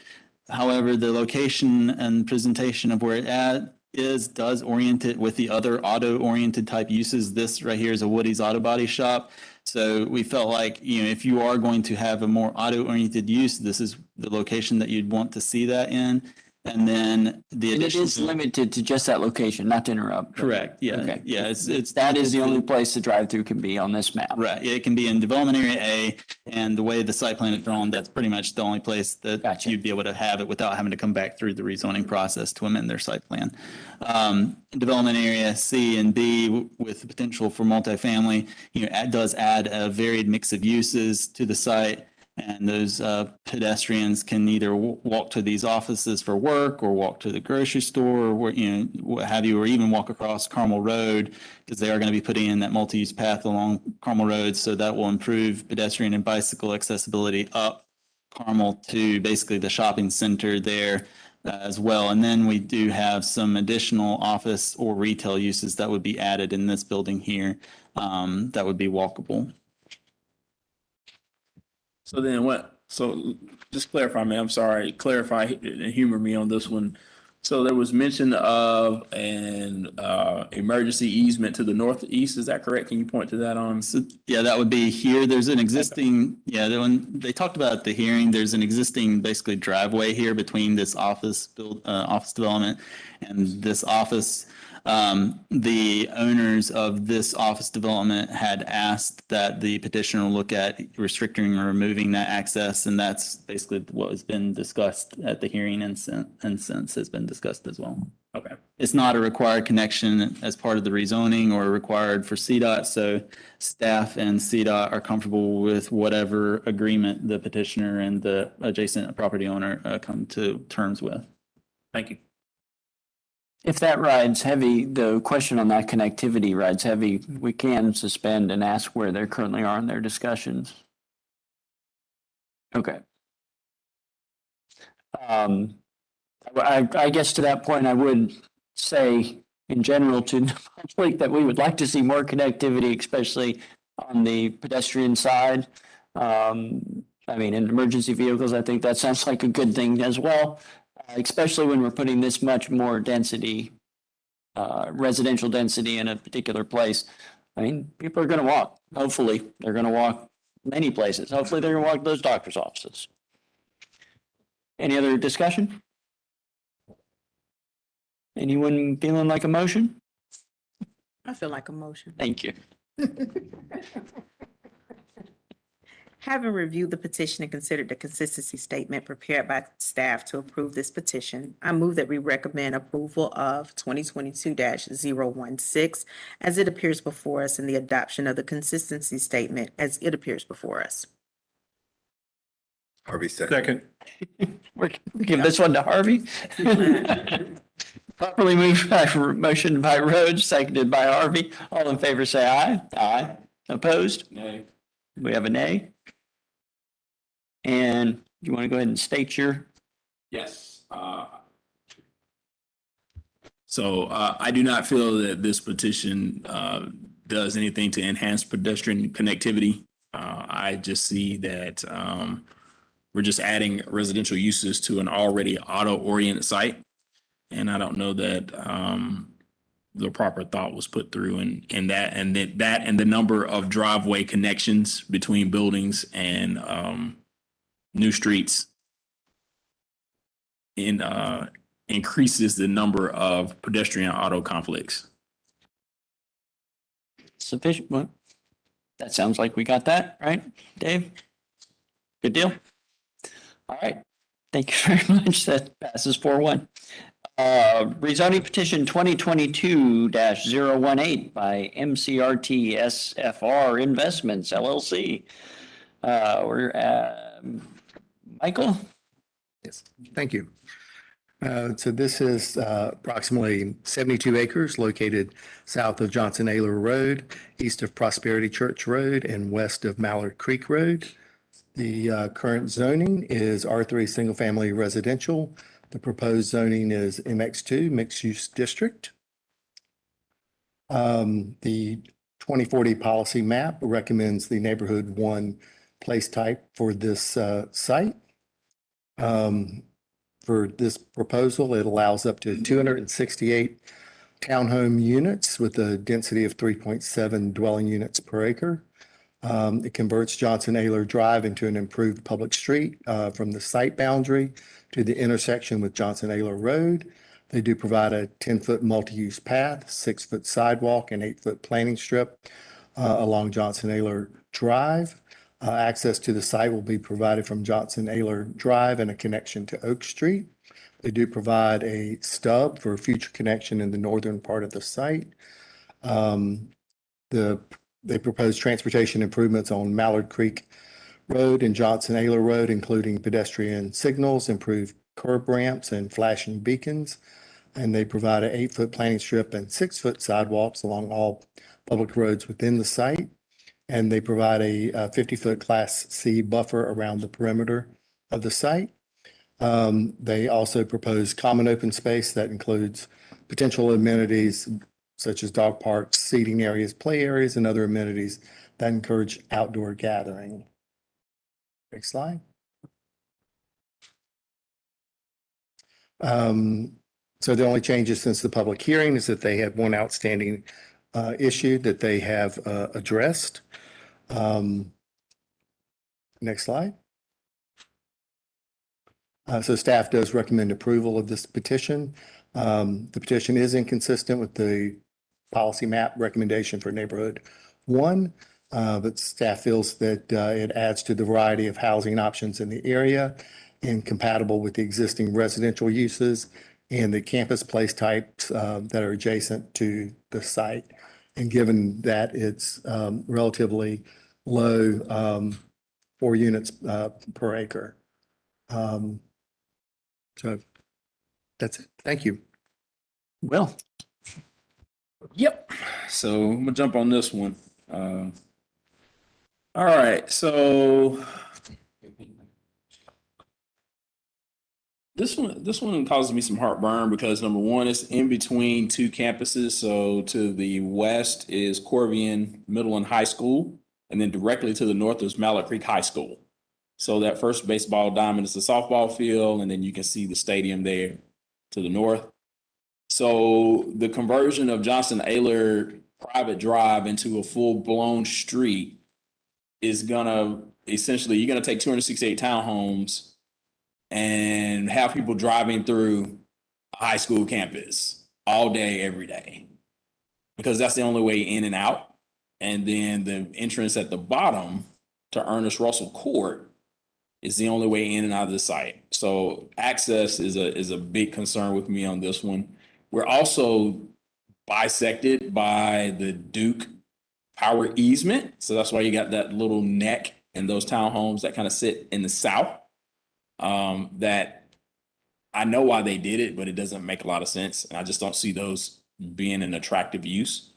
However, the location and presentation of where it does orient it with the other auto-oriented type uses. This right here is a Woody's Auto Body Shop. So we felt like, if you are going to have a more auto-oriented use, this is the location that you'd want to see that in. And then the addition. It is limited to just that location, not to interrupt. Correct. Yeah. Okay. Yeah. That is the only place the drive-through can be on this map. Right. It can be in Development Area A, and the way the site plan is drawn, that's pretty much the only place that you'd be able to have it without having to come back through the rezoning process to amend their site plan. Development Area C and B with the potential for multifamily, does add a varied mix of uses to the site. And those pedestrians can either walk to these offices for work or walk to the grocery store or what have you, or even walk across Carmel Road because they are going to be putting in that multi-use path along Carmel Road. So that will improve pedestrian and bicycle accessibility up Carmel to basically the shopping center there as well. And then we do have some additional office or retail uses that would be added in this building here that would be walkable. So then what, so just clarify me, I'm sorry, clarify and humor me on this one. So there was mention of an emergency easement to the northeast, is that correct? Can you point to that on? So, yeah, that would be here. There's an existing, when they talked about at the hearing, there's an existing basically driveway here between this office development and this office. The owners of this office development had asked that the petitioner look at restricting or removing that access, and that's basically what has been discussed at the hearing and since has been discussed as well. Okay. It's not a required connection as part of the rezoning or required for CDOT, so staff and CDOT are comfortable with whatever agreement the petitioner and the adjacent property owner come to terms with. Thank you. If that rides heavy, the question on that connectivity rides heavy, we can suspend and ask where they currently are in their discussions. Okay. I guess to that point, I would say in general to the public that we would like to see more connectivity, especially on the pedestrian side. In emergency vehicles, I think that sounds like a good thing as well. Especially when we're putting this much more density, residential density in a particular place. People are going to walk. Hopefully, they're going to walk many places. Hopefully, they're going to walk to those doctor's offices. Any other discussion? Anyone feeling like a motion? I feel like a motion. Thank you. Having reviewed the petition and considered the consistency statement prepared by staff to approve this petition, I move that we recommend approval of 2022-016 as it appears before us and the adoption of the consistency statement as it appears before us. Harvey second. Second. We give this one to Harvey. Properly moved by motion by Rhodes, seconded by Harvey. All in favor, say aye. Aye. Opposed? Nay. We have a nay. And you want to go ahead and state your, Yes. So I do not feel that this petition does anything to enhance pedestrian connectivity. I just see that we're just adding residential uses to an already auto-oriented site. And I don't know that the proper thought was put through in that, and that and the number of driveway connections between buildings and new streets increases the number of pedestrian auto conflicts. sufficient, well, that sounds like we got that, right, Dave? Good deal. All right, thank you very much. That passes 4-1. Rezoning petition 2022-018 by MCRT SFR Investments LLC. We're Michael? Yes, thank you. So this is approximately 72 acres located south of Johnson Ayler Road, east of Prosperity Church Road, and west of Mallard Creek Road. The current zoning is R3 Single Family Residential. The proposed zoning is MX2 Mixed Use District. The 2040 policy map recommends the neighborhood 1 place type for this site. For this proposal, it allows up to 268 townhome units with a density of 3.7 dwelling units per acre. It converts Johnson Ayler Drive into an improved public street from the site boundary to the intersection with Johnson Ayler Road. They do provide a 10-foot multi-use path, 6-foot sidewalk, and 8-foot planting strip along Johnson Ayler Drive. Access to the site will be provided from Johnson Ayler Drive and a connection to Oak Street. They do provide a stub for future connection in the northern part of the site. They propose transportation improvements on Mallard Creek Road and Johnson Ayler Road, including pedestrian signals, improved curb ramps, and flashing beacons. And they provide an 8-foot planting strip and 6-foot sidewalks along all public roads within the site. And they provide a 50-foot Class C buffer around the perimeter of the site. They also propose common open space that includes potential amenities such as dog parks, seating areas, play areas, and other amenities that encourage outdoor gathering. Next slide. So the only changes since the public hearing is that they have one outstanding issue that they have addressed. Next slide. So staff does recommend approval of this petition. The petition is inconsistent with the policy map recommendation for neighborhood 1, but staff feels that it adds to the variety of housing options in the area and compatible with the existing residential uses and the campus place types that are adjacent to the site. And given that it's relatively low, 4 units per acre. So that's it. Thank you. Will? Yep. So I'm gonna jump on this one. All right, so this one causes me some heartburn because number one, it's in between 2 campuses. So to the west is Corvian Middle and High School, and then directly to the north is Mallard Creek High School. So that first baseball diamond is the softball field, and then you can see the stadium there to the north. So the conversion of Johnson Ayler private drive into a full-blown street is gonna essentially, you're gonna take 268 townhomes and have people driving through a high school campus. all day, every day. Because that's the only way in and out. And then the entrance at the bottom to Ernest Russell Court is the only way in and out of the site. So access is a big concern with me on this one. We're also bisected by the Duke power easement. So that's why you got that little neck and those townhomes that kind of sit in the south. That I know why they did it, but it doesn't make a lot of sense. And I just don't see those being an attractive use.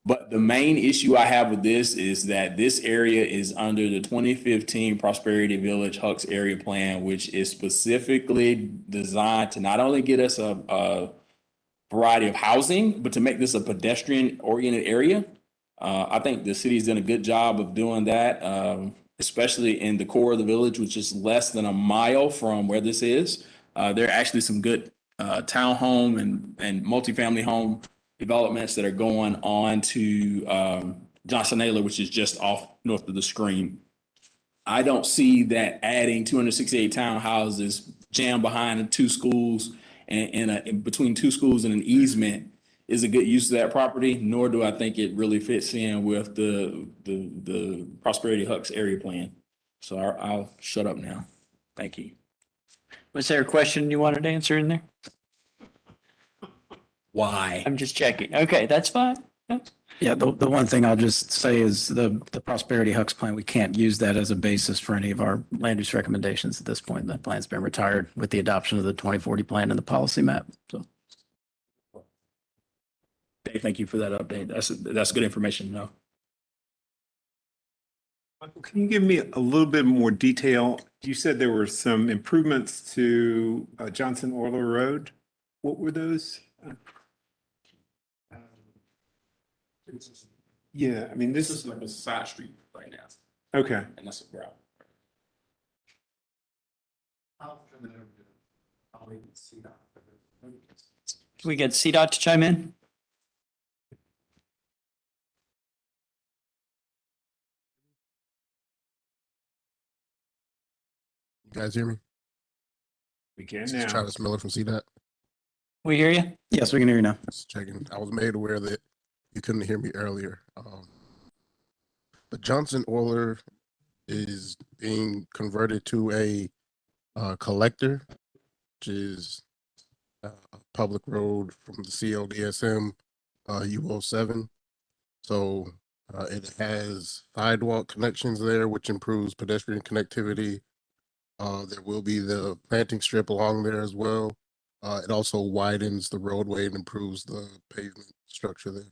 But the main issue I have with this is that this area is under the 2015 Prosperity Village Hucks Area Plan, which is specifically designed to not only get us a variety of housing, but to make this a pedestrian-oriented area. I think the city's done a good job of doing that, especially in the core of the village, which is less than a mile from where this is. There are actually some good townhome and multifamily home developments that are going on to Johnson Naylor, which is just off north of the screen. I don't see that adding 268 townhouses jammed behind two schools and between two schools and an easement is a good use of that property, nor do I think it really fits in with the Prosperity Hucks area plan. So I'll shut up now. Thank you. Was there a question you wanted to answer in there? Why? I'm just checking. Okay, that's fine. Yeah, the one thing I'll just say is the Prosperity Hucks plan, we can't use that as a basis for any of our land use recommendations at this point. That plan's been retired with the adoption of the 2040 plan and the policy map, so. Dave, thank you for that update. That's good information to know. Michael, can you give me a little bit more detail? You said there were some improvements to Johnson Orler Road. What were those? Yeah, I mean, This is like a side street right now, okay. and that's a gravel. Can we get CDOT to chime in? You guys hear me? We can This now. is Travis Miller from CDOT. We hear you? Yes, we can hear you now. Just checking. I was made aware that you couldn't hear me earlier. But Johnson Orler is being converted to a collector, which is a public road from the CLDSM U07. So it has sidewalk connections there, which improves pedestrian connectivity. There will be the planting strip along there as well. It also widens the roadway and improves the pavement structure there.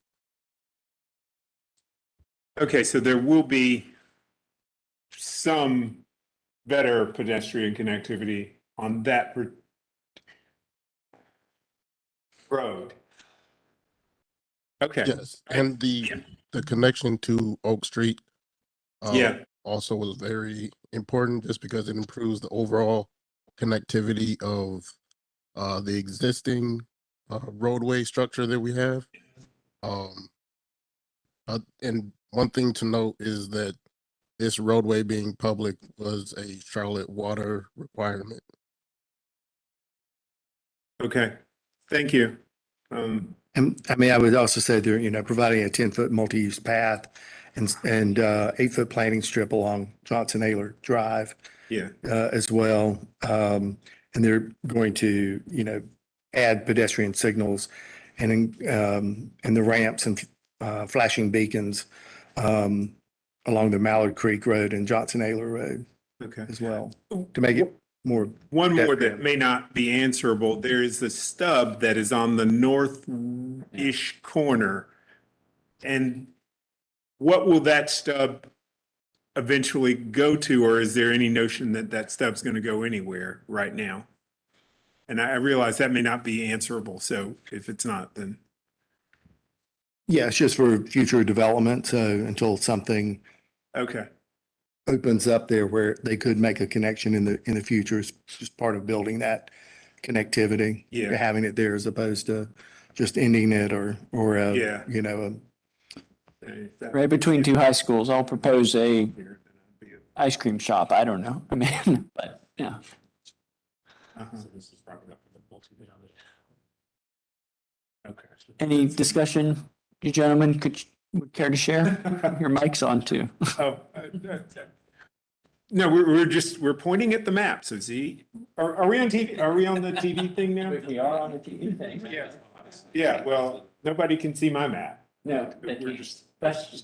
Okay, so there will be some better pedestrian connectivity on that road. Okay. Yes, and the connection to Oak Street Yeah. also was very important just because it improves the overall connectivity of the existing roadway structure that we have. And one thing to note is that this roadway being public was a Charlotte water requirement. Okay, thank you. And I mean, I would also say there, providing a 10-foot multi-use path and 8-foot planting strip along Johnson Naylor Drive. Yeah. As well. And they're going to, add pedestrian signals and the ramps and flashing beacons along the Mallard Creek Road and Johnson Naylor Road Okay. as well to make it more. One more that may not be answerable. There is the stub that is on the north-ish corner. And what will that stub eventually go to, or is there any notion that that stub's going to go anywhere right now? And I realize that may not be answerable. So if it's not, then. Yeah, it's just for future development. So until something Okay. opens up there where they could make a connection in the future, it's just part of building that connectivity. Yeah. Having it there as opposed to just ending it or Yeah. Right between two high schools, I'll propose a ice cream shop. I don't know. I mean, but yeah. Uh-huh. Okay. Any discussion, you gentlemen, would care to share? Your mic's on too. No, we're pointing at the map. So see, are we on TV? Are we on the TV thing now? We are on the TV thing. Yeah. Yeah, well, nobody can see my map. No, We're just, that's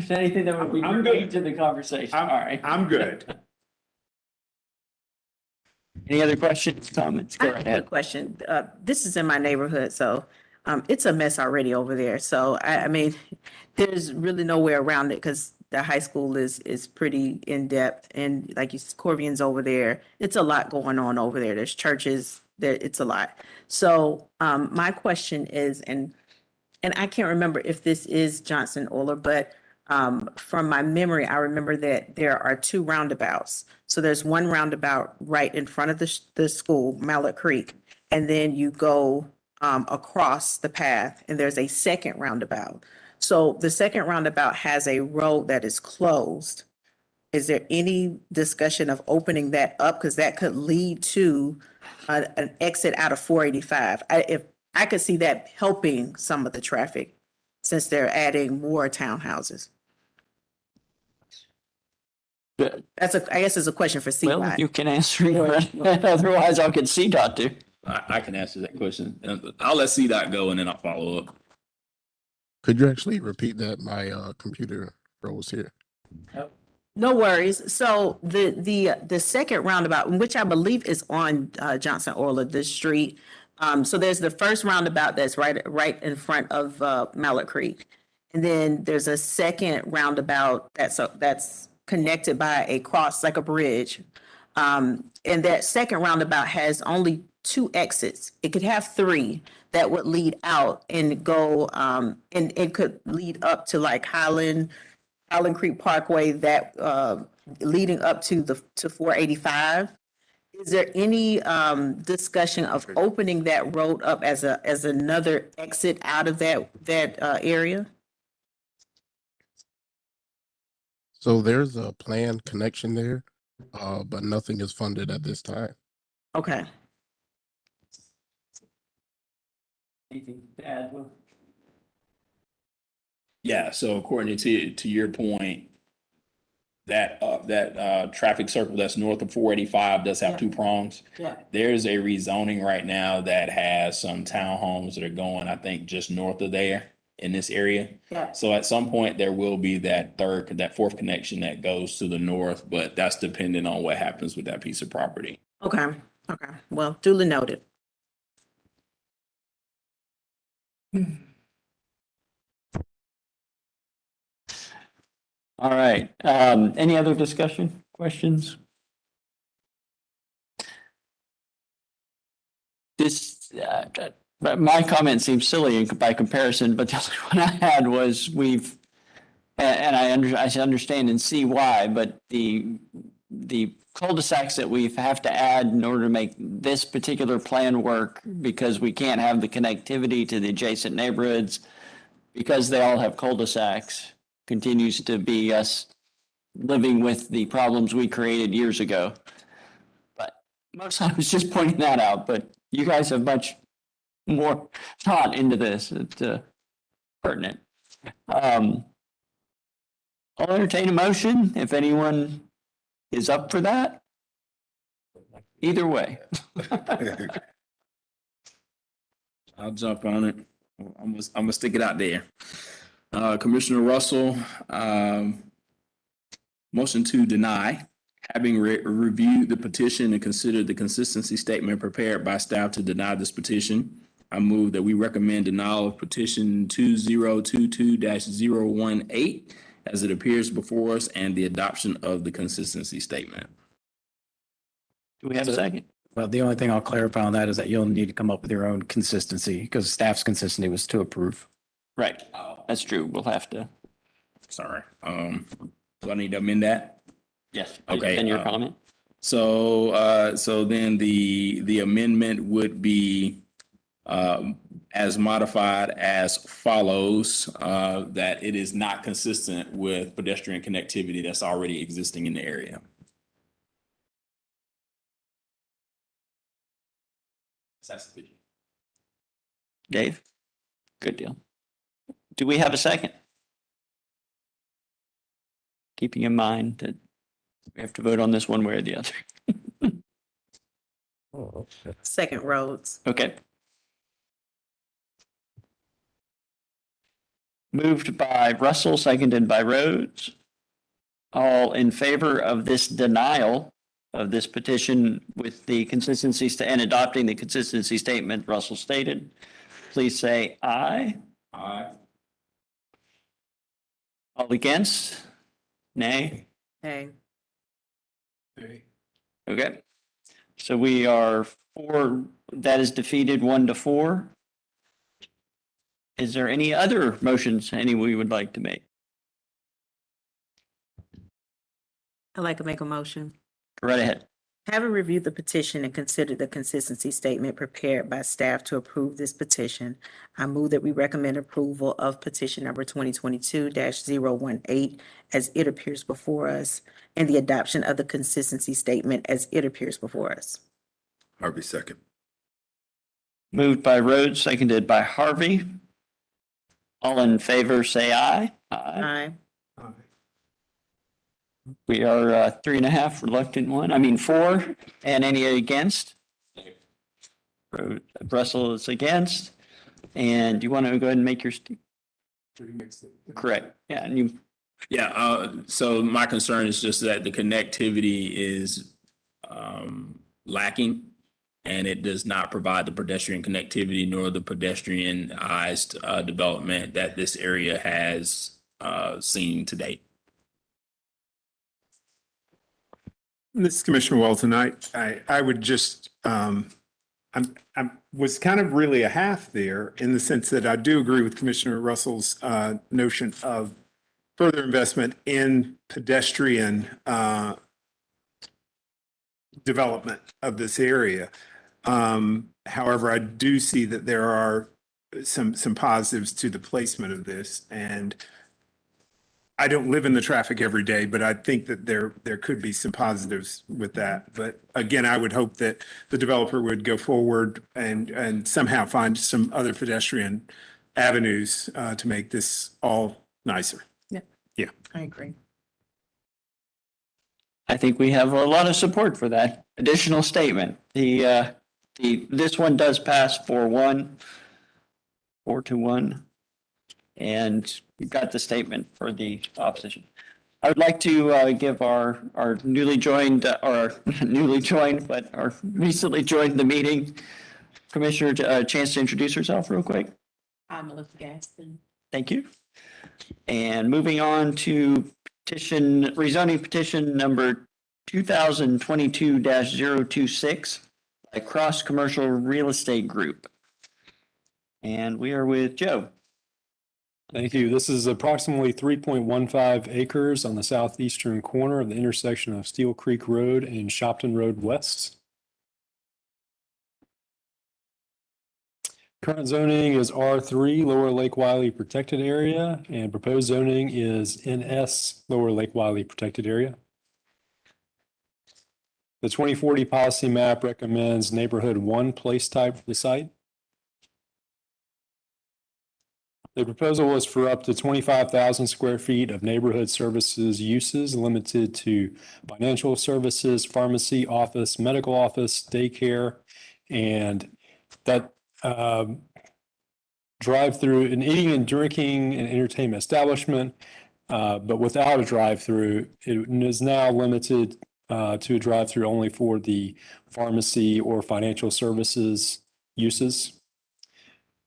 anything that would be I'm related good. to the conversation. All right. I'm good. Any other questions, comments? Go I have a ahead. question. This is in my neighborhood, so it's a mess already over there. So I mean, there's really no way around it because the high school is pretty in-depth and like you, Corvian's over there. It's a lot going on over there. There's churches, it's a lot. So my question is, and I can't remember if this is Johnson Euler, but from my memory, I remember that there are two roundabouts. So there's one roundabout right in front of the school, Mallet Creek, and then you go across the path and there's a second roundabout. So the second roundabout has a road that is closed. Is there any discussion of opening that up? Because that could lead to an exit out of 485. If I could see that helping some of the traffic since they're adding more townhouses. Good. I guess it's a question for Well, CDOT. you can answer it. Otherwise, I'll get CDOT to. I can answer that question. I'll let CDOT go and then I'll follow up. Could you actually repeat that? My computer froze here. No worries. So the second roundabout, which I believe is on Johnson Euler, this street. So there's the first roundabout that's right in front of Mallet Creek. And then there's a second roundabout that's connected by a cross, like a bridge. And that second roundabout has only two exits. It could have three that would lead out and go, and it could lead up to like Highland Creek Parkway, that leading up to 485. Is there any discussion of opening that road up as another exit out of that area? So there's a planned connection there, but nothing is funded at this time. Okay. Anything to add, Will? Yeah, so Courtney, to your point, that traffic circle that's north of 485 does have two prongs. Yeah. There's a rezoning right now that has some townhomes that are going, I think, just north of there in this area. Yeah. So at some point, there will be that fourth connection that goes to the north, but that's dependent on what happens with that piece of property. Okay. Okay. Well, duly noted. All right. Any other discussion, questions? This, my comment seems silly by comparison, but the only one I had was and I understand and see why, but the cul-de-sacs that we have to add in order to make this particular plan work, because we can't have the connectivity to the adjacent neighborhoods because they all have cul-de-sacs, continues to be us living with the problems we created years ago. But I was just pointing that out, but you guys have much more thought into this. It's pertinent. I'll entertain a motion if anyone is up for that. Either way. I'll jump on it. I'm gonna stick it out there. Commissioner Russell, motion to deny. Having reviewed the petition and considered the consistency statement prepared by staff to deny this petition, I move that we recommend denial of petition 2022-018 as it appears before us and the adoption of the consistency statement. Do we have a second? Well, the only thing I'll clarify on that is that you'll need to come up with your own consistency because staff's consistency was to approve. Right. That's true. We'll have to. Sorry. Do I need to amend that? Yes. Okay. And your comment? So then the amendment would be as modified as follows, that it is not consistent with pedestrian connectivity that's already existing in the area. Dave? Good deal. Do we have a second? Keeping in mind that we have to vote on this one way or the other. Second, Rhodes. Okay. Moved by Russell, seconded by Rhodes. All in favor of this denial of this petition with the consistency and adopting the consistency statement Russell stated, please say aye. Aye. All against? Nay? Hey. Okay. So we are four, that is defeated 1-4. Is there any other motions any we would like to make? I'd like to make a motion. Go right ahead. Having reviewed the petition and considered the consistency statement prepared by staff to approve this petition, I move that we recommend approval of petition number 2022-018 as it appears before us, and the adoption of the consistency statement as it appears before us. Harvey second. Moved by Rhodes, seconded by Harvey. All in favor, say aye. Aye. We are 3.5 reluctant one, 4, and any against? Russell is against. And you want to go ahead and make your correct? Yeah, and you. Yeah, so my concern is just that the connectivity is lacking, and it does not provide the pedestrian connectivity nor the pedestrianized development that this area has seen to date. This is Commissioner Wells tonight. I would just, I was kind of really a half there in the sense that I do agree with Commissioner Russell's notion of further investment in pedestrian development of this area. However, I do see that there are some positives to the placement of this, and I don't live in the traffic every day, but I think that there could be some positives with that. But again, I would hope that the developer would go forward and somehow find some other pedestrian avenues to make this all nicer. Yeah. I agree. I think we have a lot of support for that additional statement. This one does pass 4-1, 4-1. And you've got the statement for the opposition. I would like to give our newly joined, but our recently joined the meeting commissioner a chance to introduce herself real quick. I'm Melissa Gaston. Thank you. And moving on to rezoning petition number 2022-026 by Cross Commercial Real Estate Group. And we are with Joe. Thank you. This is approximately 3.15 acres on the southeastern corner of the intersection of Steel Creek Road and Shopton Road West. Current zoning is R3, Lower Lake Wiley Protected Area, and proposed zoning is NS, Lower Lake Wiley Protected Area. The 2040 policy map recommends neighborhood 1 place type for the site. The proposal was for up to 25,000 square feet of neighborhood services uses limited to financial services, pharmacy, office, medical office, daycare, and that drive-through, an eating and drinking and entertainment establishment, but without a drive-through. It is now limited to a drive-through only for the pharmacy or financial services uses.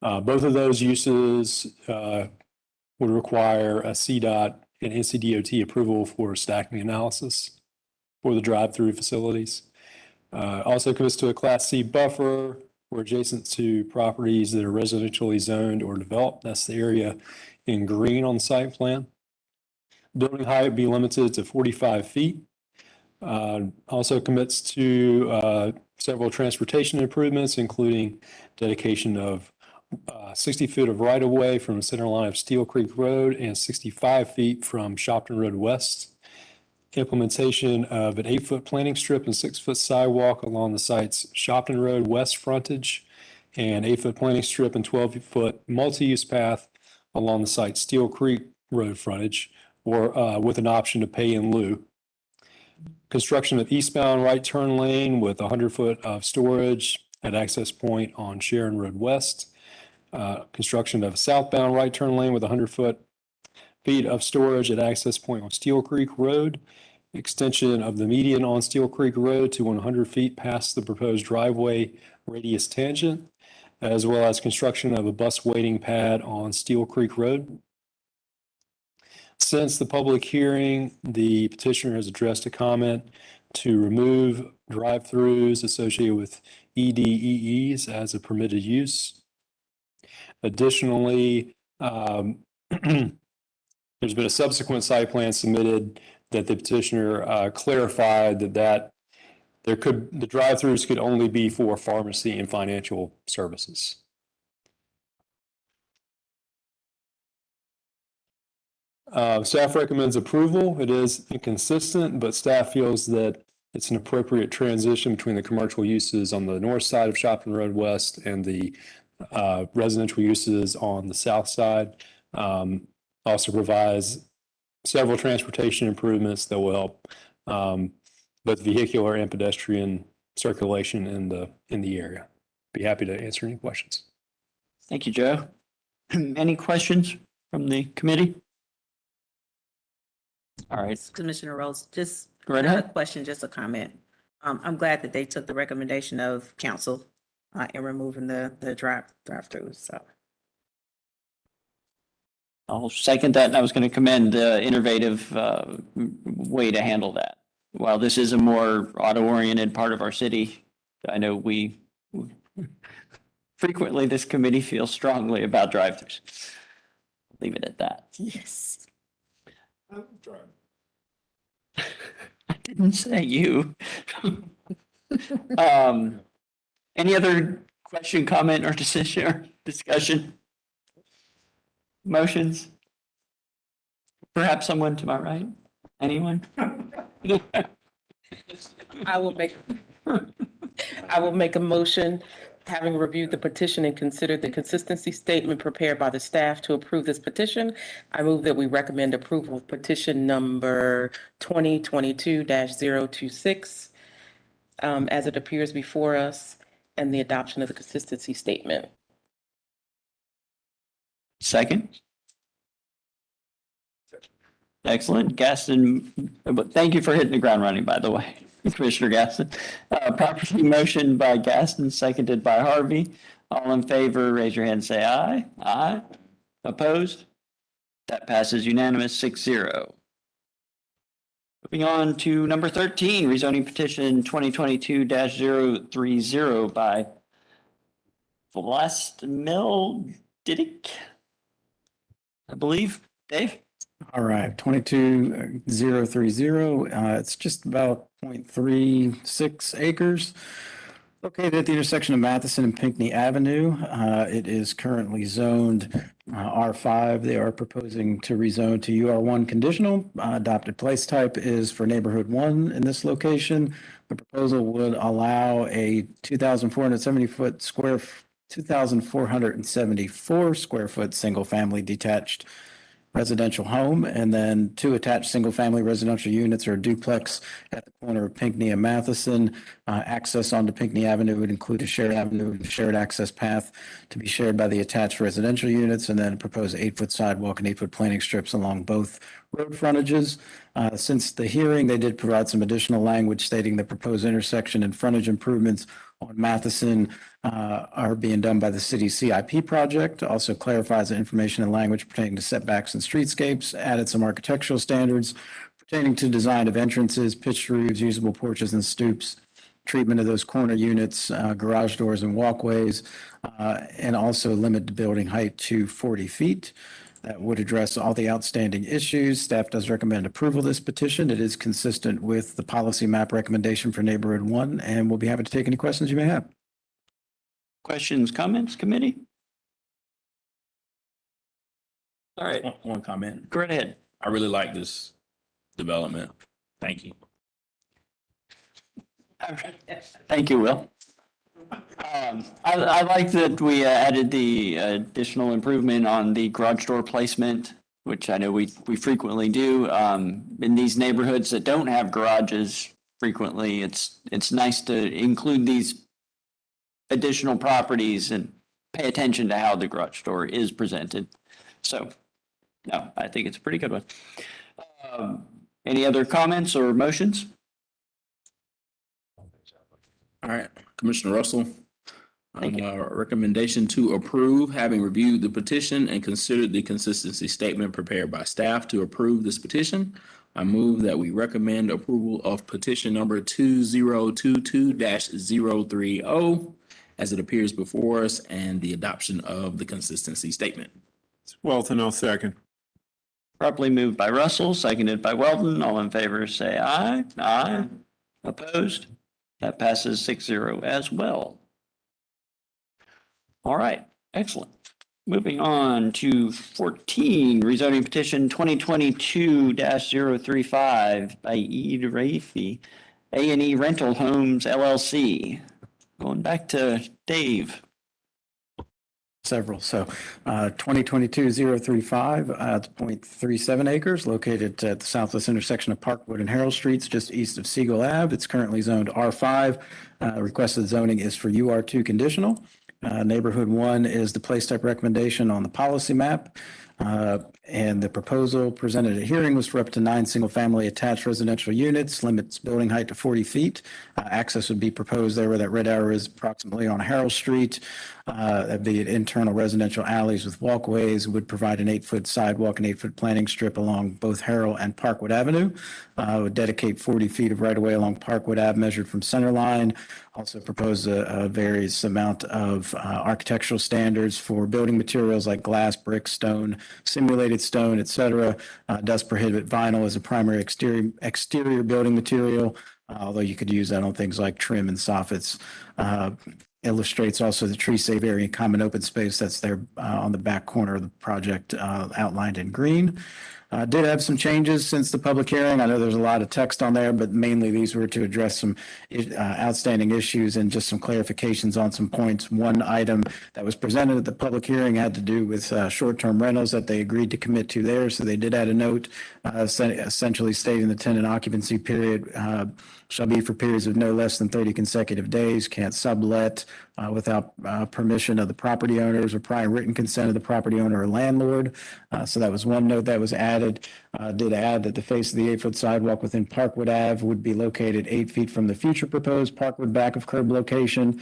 Both of those uses would require a CDOT and NCDOT approval for stacking analysis for the drive-through facilities. Also commits to a Class C buffer or adjacent to properties that are residentially zoned or developed. That's the area in green on the site plan. Building height would be limited to 45 feet. Also commits to several transportation improvements, including dedication of 60 feet of right-of-way from the center line of Steel Creek Road and 65 feet from Shopton Road West. Implementation of an 8-foot planting strip and 6-foot sidewalk along the site's Shopton Road West frontage, an 8-foot planting strip and 12-foot multi-use path along the site's Steel Creek Road frontage, or with an option to pay in lieu. Construction of eastbound right turn lane with 100-foot of storage at access point on Sharon Road West. Construction of southbound right turn lane with 100 feet of storage at access point on Steel Creek Road. Extension of the median on Steel Creek Road to 100 feet past the proposed driveway radius tangent, as well as construction of a bus waiting pad on Steel Creek Road. Since the public hearing, the petitioner has addressed a comment to remove drive-throughs associated with EDEEs as a permitted use. Additionally, there's been a subsequent site plan submitted that the petitioner clarified that the drive-throughs could only be for pharmacy and financial services. Staff recommends approval. It is inconsistent, but staff feels that it's an appropriate transition between the commercial uses on the north side of Shopton Road West and the residential uses on the south side. Also provides several transportation improvements that will help both vehicular and pedestrian circulation in the area. Be happy to answer any questions. Thank you, Joe. Any questions from the committee? All right. Commissioner Rose, just Go right not a ahead. question, just a comment. I'm glad that they took the recommendation of council in removing the drive-throughs, so. I'll second that, and I was going to commend the innovative way to handle that. While this is a more auto-oriented part of our city, I know we frequently, this committee feels strongly about drive-throughs. Leave it at that. Yes. I didn't say you. Any other question, comment, or decision or discussion? Motions? Perhaps someone to my right? Anyone? I will make a motion, having reviewed the petition and considered the consistency statement prepared by the staff to approve this petition. I move that we recommend approval of petition number 2022-026 as it appears before us, and the adoption of the consistency statement. Second? Excellent. Gaston, thank you for hitting the ground running, by the way, Commissioner Gaston. Properly motioned by Gaston, seconded by Harvey. All in favor, raise your hand and say aye. Aye. Opposed? That passes unanimous 6-0. Moving on to number 13, rezoning petition 2022-030 by Vlastimil Didic, I believe. Dave? All right, 22030. It's just about 0.36 acres. Located at the intersection of Matheson and Pinckney Avenue. It is currently zoned R5. They are proposing to rezone to UR1 conditional. Adopted place type is for neighborhood 1 in this location. The proposal would allow a 2,474 square foot single family detached residential home, and then 2 attached single-family residential units or a duplex at the corner of Pinckney and Matheson. Access onto Pinckney Avenue would include a shared avenue and shared access path to be shared by the attached residential units, and then propose 8-foot sidewalk and 8-foot planting strips along both road frontages. Since the hearing, they did provide some additional language stating the proposed intersection and frontage improvements on Matheson are being done by the city's CIP project. Also clarifies the information and language pertaining to setbacks and streetscapes, added some architectural standards pertaining to design of entrances, pitched roofs, usable porches and stoops, treatment of those corner units, garage doors and walkways, and also limit the building height to 40 feet. That would address all the outstanding issues. Staff does recommend approval of this petition. It is consistent with the policy map recommendation for neighborhood 1, and we'll be happy to take any questions you may have. Questions, comments, committee? All right. One comment. Go right ahead. I really like this development. Thank you. Thank you, Will. I like that we added the additional improvement on the garage door placement, which I know we frequently do. In these neighborhoods that don't have garages frequently, it's nice to include these additional properties and pay attention to how the garage door is presented. So, no, I think it's a pretty good one. Any other comments or motions? All right, Commissioner Russell. Recommendation to approve, having reviewed the petition and considered the consistency statement prepared by staff to approve this petition. I move that we recommend approval of petition number 2022-030 as it appears before us and the adoption of the consistency statement. Wealthin, I'll second. Properly moved by Russell, seconded by Weldon. All in favor, say aye. Aye. Opposed? That passes 6-0 as well. All right, excellent. Moving on to 14, rezoning petition 2022-035 by Eid Raifi, A&E Rental Homes LLC. Going back to Dave. Several. So 2022-035, it's 0.37 acres located at the southwest intersection of Parkwood and Harold Streets, just east of Siegel Ave. It's currently zoned R5. Requested zoning is for UR2 conditional. Neighborhood 1 is the place type recommendation on the policy map. And the proposal presented at hearing was for up to 9 single-family attached residential units, limits building height to 40 feet. Access would be proposed there where that red arrow is approximately on Harold Street. That'd be internal residential alleys with walkways, would provide an 8-foot sidewalk and 8-foot planting strip along both Harold and Parkwood Avenue. Would dedicate 40 feet of right-of-way along Parkwood Ave measured from center line. Also propose a various amount of architectural standards for building materials like glass, brick, stone, simulated stone, et cetera. Does prohibit vinyl as a primary exterior building material, although you could use that on things like trim and soffits. Illustrates also the tree save area and common open space that's there on the back corner of the project outlined in green. Did have some changes since the public hearing. I know there's a lot of text on there, but mainly these were to address some outstanding issues and just some clarifications on some points. One item that was presented at the public hearing had to do with short-term rentals that they agreed to commit to there. So they did add a note essentially stating the tenant occupancy period shall be for periods of no less than 30 consecutive days, can't sublet without permission of the property owners or prior written consent of the property owner or landlord. So that was one note that was added. Did add that the face of the 8-foot sidewalk within Parkwood Ave would be located 8 feet from the future proposed Parkwood back of curb location.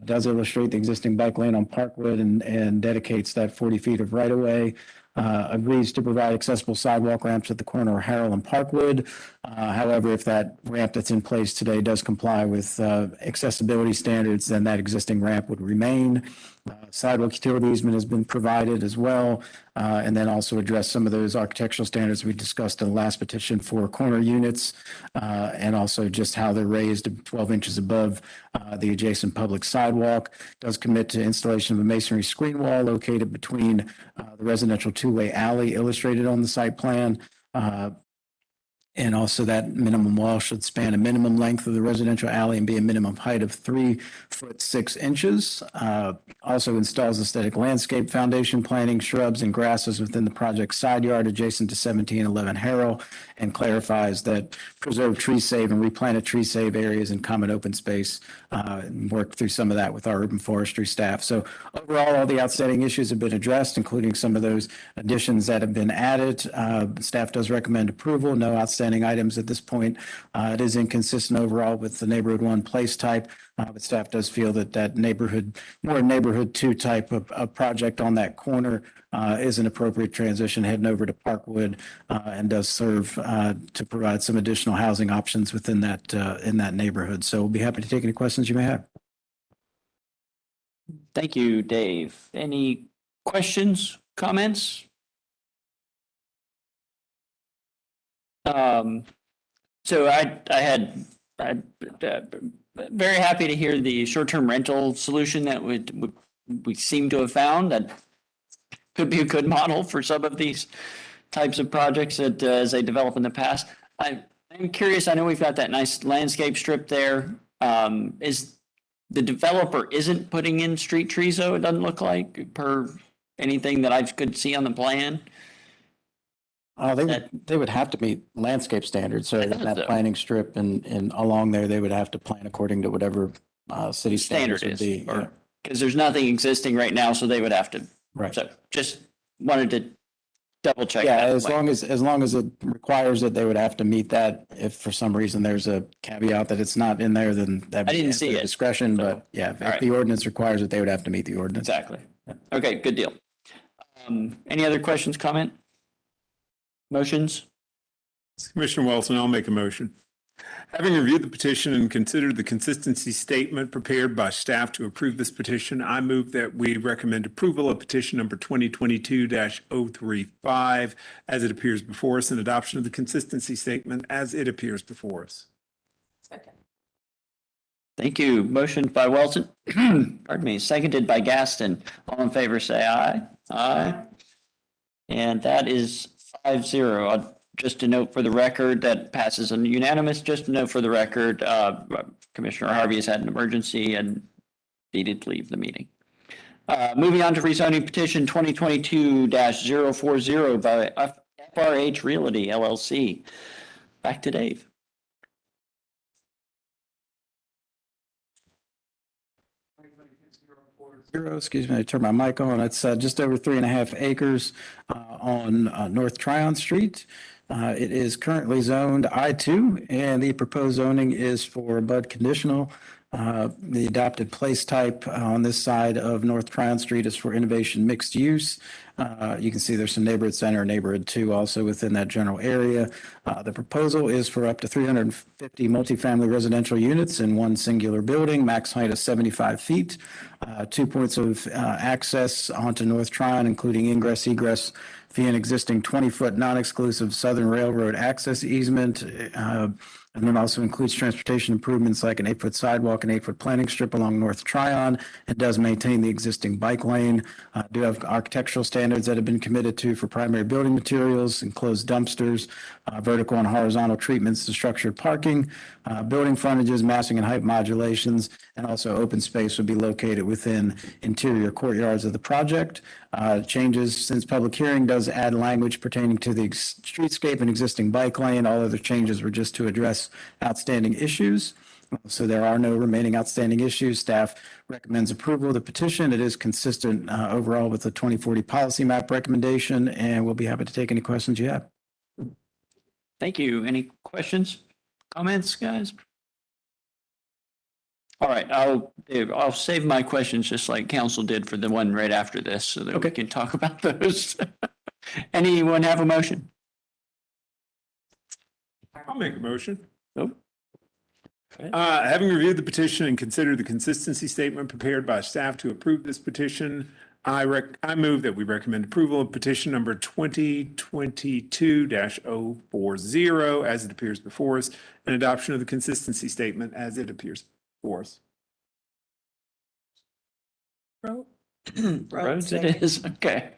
Does illustrate the existing bike lane on Parkwood and dedicates that 40 feet of right-of-way. Agrees to provide accessible sidewalk ramps at the corner of Harold and Parkwood. However, if that ramp that's in place today does comply with accessibility standards, then that existing ramp would remain. Sidewalk utility easement has been provided as well. And then also address some of those architectural standards we discussed in the last petition for corner units, and also just how they're raised 12 inches above the adjacent public sidewalk. Does commit to installation of a masonry screen wall located between the residential two-way alley illustrated on the site plan. And also that minimum wall should span a minimum length of the residential alley and be a minimum height of 3 foot 6 inches. Also installs aesthetic landscape foundation planting, shrubs and grasses within the project side yard adjacent to 1711 Harold, and clarifies that preserve tree save and replanted tree save areas in common open space. And work through some of that with our urban forestry staff. So overall, all the outstanding issues have been addressed, including some of those additions that have been added. Staff does recommend approval. No outstanding items at this point. It is inconsistent overall with the neighborhood 1 place type, but staff does feel that that more neighborhood 2 type of project on that corner is an appropriate transition heading over to Parkwood, and does serve to provide some additional housing options within that in that neighborhood. So we'll be happy to take any questions you may have. Thank you, Dave. Any questions, comments? So I'm very happy to hear the short-term rental solution that we seem to have found that could be a good model for some of these types of projects that as they develop in the past. I'm curious, I know we've got that nice landscape strip there. the developer isn't putting in street trees, though, it doesn't look like, per anything that I could see on the plan. They would have to meet landscape standards. So that planting strip and along there, they would have to plan according to whatever city standards would be. Yeah. Because there's nothing existing right now, so they would have to. Right. So just wanted to double check. Yeah, that. as long as it requires it, they would have to meet that. If for some reason there's a caveat that it's not in there, then that I didn't be see at their it. discretion. But yeah, if right. the ordinance requires it, they would have to meet the ordinance. Exactly. Okay, good deal. Any other questions, comment? Motions? Commissioner Wilson, I'll make a motion. Having reviewed the petition and considered the consistency statement prepared by staff to approve this petition, I move that we recommend approval of petition number 2022-035 as it appears before us and adoption of the consistency statement as it appears before us. Thank you. Motion by Wilson, pardon me, seconded by Gaston. All in favor, say aye. Aye. And that is 5-0. Just a note for the record, that passes unanimous. Just a note for the record, Commissioner Harvey has had an emergency and needed to leave the meeting. Moving on to rezoning petition 2022-040 by FRH Realty LLC. Back to Dave. Excuse me, I turned my mic on. It's just over 3.5 acres on North Tryon Street. It is currently zoned I2, and the proposed zoning is for bud conditional. The adopted place type on this side of North Tryon Street is for innovation mixed use. You can see there's some neighborhood center, neighborhood 2 also within that general area. The proposal is for up to 350 multifamily residential units in one singular building, max height of 75 feet. 2 points of access onto North Tryon, including ingress, egress via an existing 20-foot non-exclusive Southern Railroad access easement. And then also includes transportation improvements like an 8-foot sidewalk and 8-foot planting strip along North Tryon. It does maintain the existing bike lane. Do have architectural standards that have been committed to for primary building materials, enclosed dumpsters, vertical and horizontal treatments to structured parking, building frontages, massing and height modulations, and also open space would be located within interior courtyards of the project. Changes since public hearing does add language pertaining to the streetscape and existing bike lane. All other changes were just to address outstanding issues. So there are no remaining outstanding issues. Staff recommends approval of the petition. It is consistent overall with the 2040 policy map recommendation, and we'll be happy to take any questions you have. Thank you. Any questions, comments, guys? All right, I'll save my questions just like council did for the one right after this so that we can talk about those. Anyone have a motion? I'll make a motion. Nope. Having reviewed the petition and considered the consistency statement prepared by staff to approve this petition, I move that we recommend approval of petition number 2022-040 as it appears before us and adoption of the consistency statement as it appears before us. Rhodes it is, okay.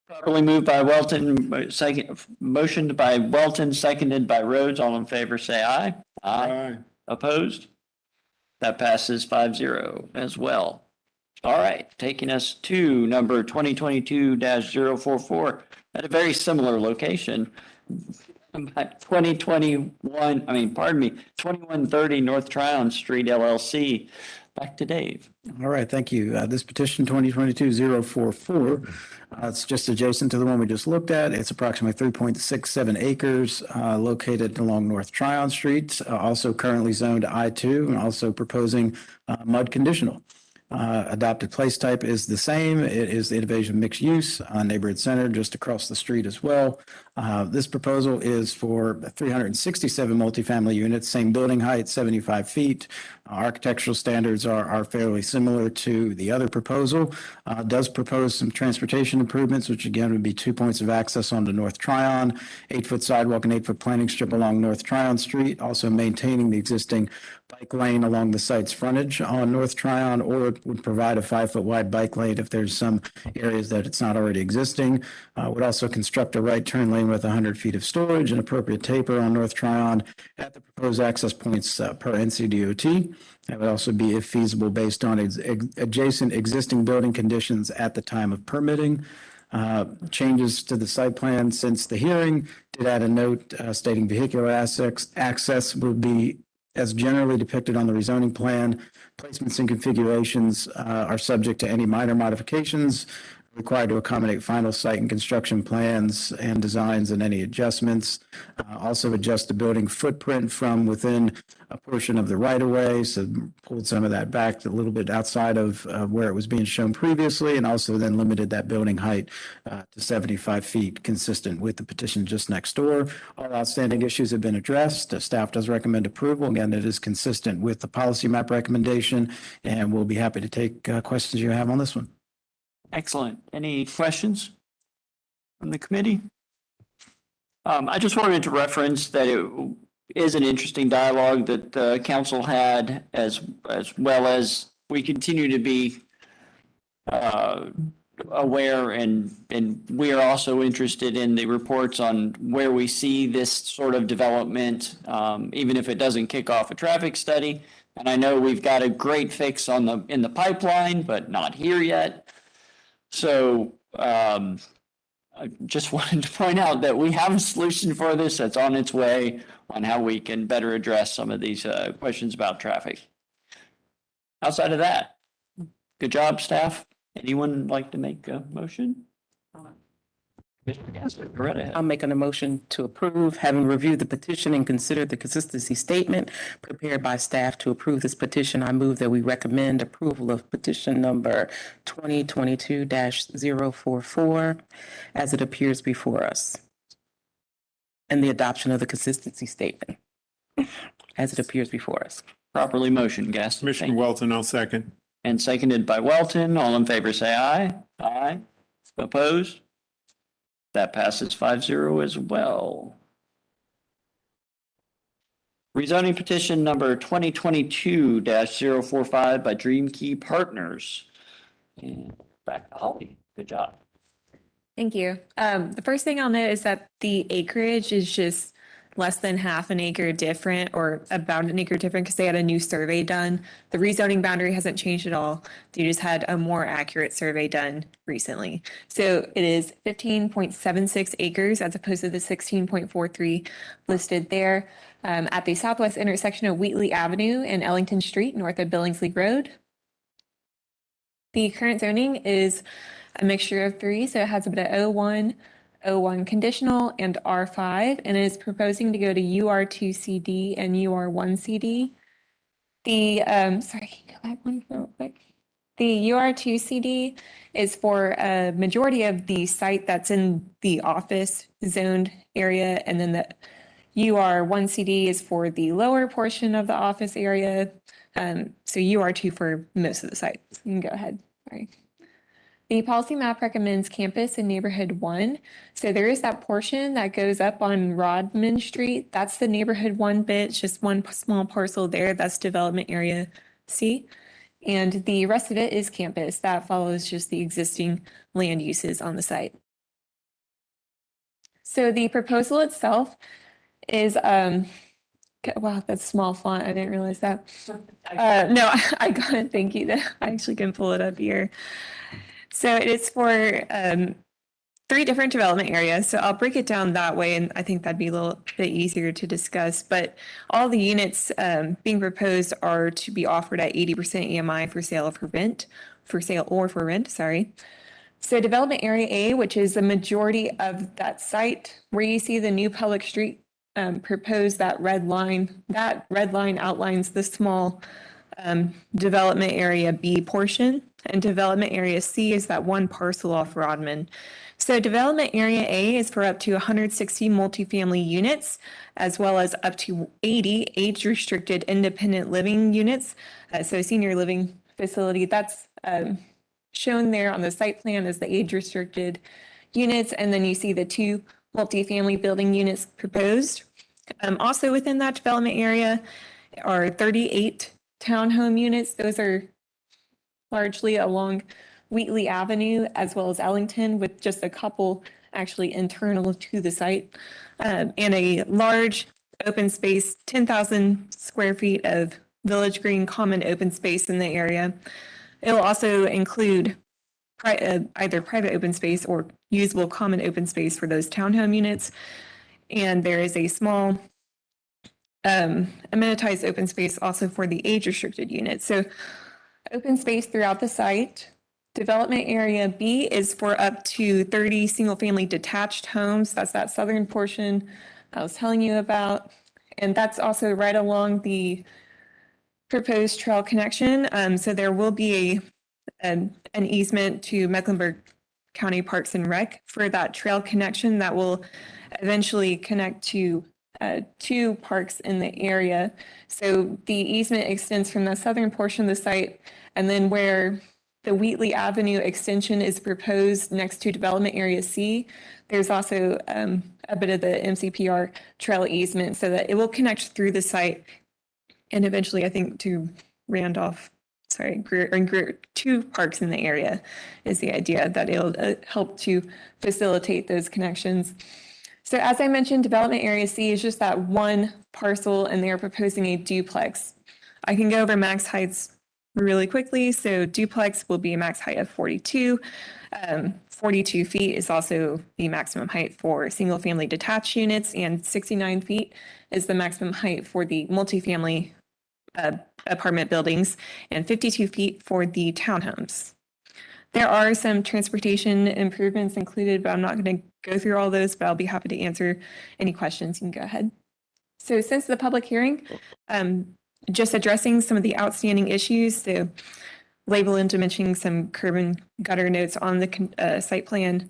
Properly moved by Welton, motioned by Welton, seconded by Rhodes. All in favor, say aye. Aye. Opposed? That passes 5-0 as well. All right, taking us to number 2022-044 at a very similar location. 2130 North Tryon Street LLC. Back to Dave. All right, thank you. This petition 2022-044, it's just adjacent to the one we just looked at. It's approximately 3.67 acres located along North Tryon Street, also currently zoned I2 and also proposing mud conditional. Adopted place type is the same. It is the innovation mixed use neighborhood center just across the street as well. This proposal is for 367 multifamily units, same building height, 75 feet. Architectural standards are fairly similar to the other proposal. Does propose some transportation improvements, which again would be 2 points of access onto North Tryon, 8-foot sidewalk and 8-foot planting strip along North Tryon Street, also maintaining the existing bike lane along the site's frontage on North Tryon, or it would provide a 5-foot wide bike lane if there's some areas that it's not already existing. Would also construct a right turn lane building with 100 feet of storage and appropriate taper on North Tryon at the proposed access points per NCDOT. That would also be, if feasible, based on adjacent existing building conditions at the time of permitting. Changes to the site plan since the hearing did add a note stating vehicular access will be as generally depicted on the rezoning plan. Placements and configurations are subject to any minor modifications required to accommodate final site and construction plans and designs and any adjustments. Also adjust the building footprint from within a portion of the right-of-way, so pulled some of that back a little bit outside of where it was being shown previously, and also then limited that building height to 75 feet, consistent with the petition just next door. All outstanding issues have been addressed. Staff does recommend approval. Again, it is consistent with the policy map recommendation, and we'll be happy to take questions you have on this one. Excellent. Any questions from the committee? I just wanted to reference that it is an interesting dialogue that the council had, as well as we continue to be aware, and we are also interested in the reports on where we see this sort of development, even if it doesn't kick off a traffic study. And I know we've got a great fix in the pipeline, but not here yet. So I just wanted to point out that we have a solution for this that's on its way on how we can better address some of these questions about traffic. Outside of that, good job, staff. Anyone like to make a motion? Mr. Gasser, go right ahead. I'm making a motion to approve, having reviewed the petition and considered the consistency statement prepared by staff to approve this petition. I move that we recommend approval of petition number 2022-044 as it appears before us, and the adoption of the consistency statement as it appears before us. Properly motioned, Gasser. Commissioner Welton, I'll second. And seconded by Welton. All in favor, say aye. Aye. Opposed? That passes 5-0 as well. Rezoning petition number 2022-045 by Dream Key Partners. And back to Holly. Good job. Thank you. The first thing I'll note is that the acreage is just less than half an acre different, or about an acre different, because they had a new survey done. The rezoning boundary hasn't changed at all. They just had a more accurate survey done recently. So it is 15.76 acres as opposed to the 16.43 listed there, at the southwest intersection of Wheatley Avenue and Ellington Street, north of Billingsley Road. The current zoning is a mixture of three, so it has a bit of O1 conditional, and R5, and is proposing to go to UR2CD and UR1CD. The, sorry, can you go back one real quick? The UR2CD is for a majority of the site that's in the office zoned area, and then the UR1CD is for the lower portion of the office area. So UR2 for most of the site. You can go ahead, sorry. The policy map recommends campus in neighborhood 1. So there is that portion that goes up on Rodman Street. That's the neighborhood 1 bit, it's just one small parcel there. That's development area C. And the rest of it is campus. That follows just the existing land uses on the site. So the proposal itself is, wow, that's small font. I didn't realize that. No, I got it. Thank you. I actually can pull it up here. So it is for 3 different development areas. So I'll break it down that way, and I think that'd be a little bit easier to discuss. But all the units being proposed are to be offered at 80% EMI for sale or for rent, sorry. So development area A, which is the majority of that site, where you see the new public street proposed, that red line outlines the small development area B portion, and development area C is that one parcel off Rodman. So development area A is for up to 160 multifamily units, as well as up to 80 age-restricted independent living units. So senior living facility, that's shown there on the site plan as the age-restricted units, and then you see the 2 multifamily building units proposed. Also within that development area are 38 townhome units. Those are largely along Wheatley Avenue as well as Ellington, with just a couple actually internal to the site, and a large open space, 10,000 square feet of village green common open space in the area. It'll also include either private open space or usable common open space for those townhome units. And there is a small amenitized open space also for the age restricted units. So open space throughout the site. Development area B is for up to 30 single family detached homes. That's that southern portion I was telling you about. And that's also right along the proposed trail connection. So there will be an easement to Mecklenburg County Parks and Rec for that trail connection that will eventually connect to two parks in the area. So the easement extends from the southern portion of the site, and then where the Wheatley Avenue extension is proposed next to Development Area C, there's also a bit of the MCPR trail easement so that it will connect through the site and eventually, I think, to Randolph, Greer, two parks in the area is the idea that it'll help to facilitate those connections. So as I mentioned, Development Area C is just that one parcel, and they are proposing a duplex. I can go over max heights really quickly. So duplex will be a max height of 42. 42 feet is also the maximum height for single family detached units, and 69 feet is the maximum height for the multifamily apartment buildings, and 52 feet for the townhomes. There are some transportation improvements included, but I'm not going to go through all those, but I'll be happy to answer any questions. You can go ahead. So since the public hearing, just addressing some of the outstanding issues, so label and dimensioning some curb and gutter notes on the site plan,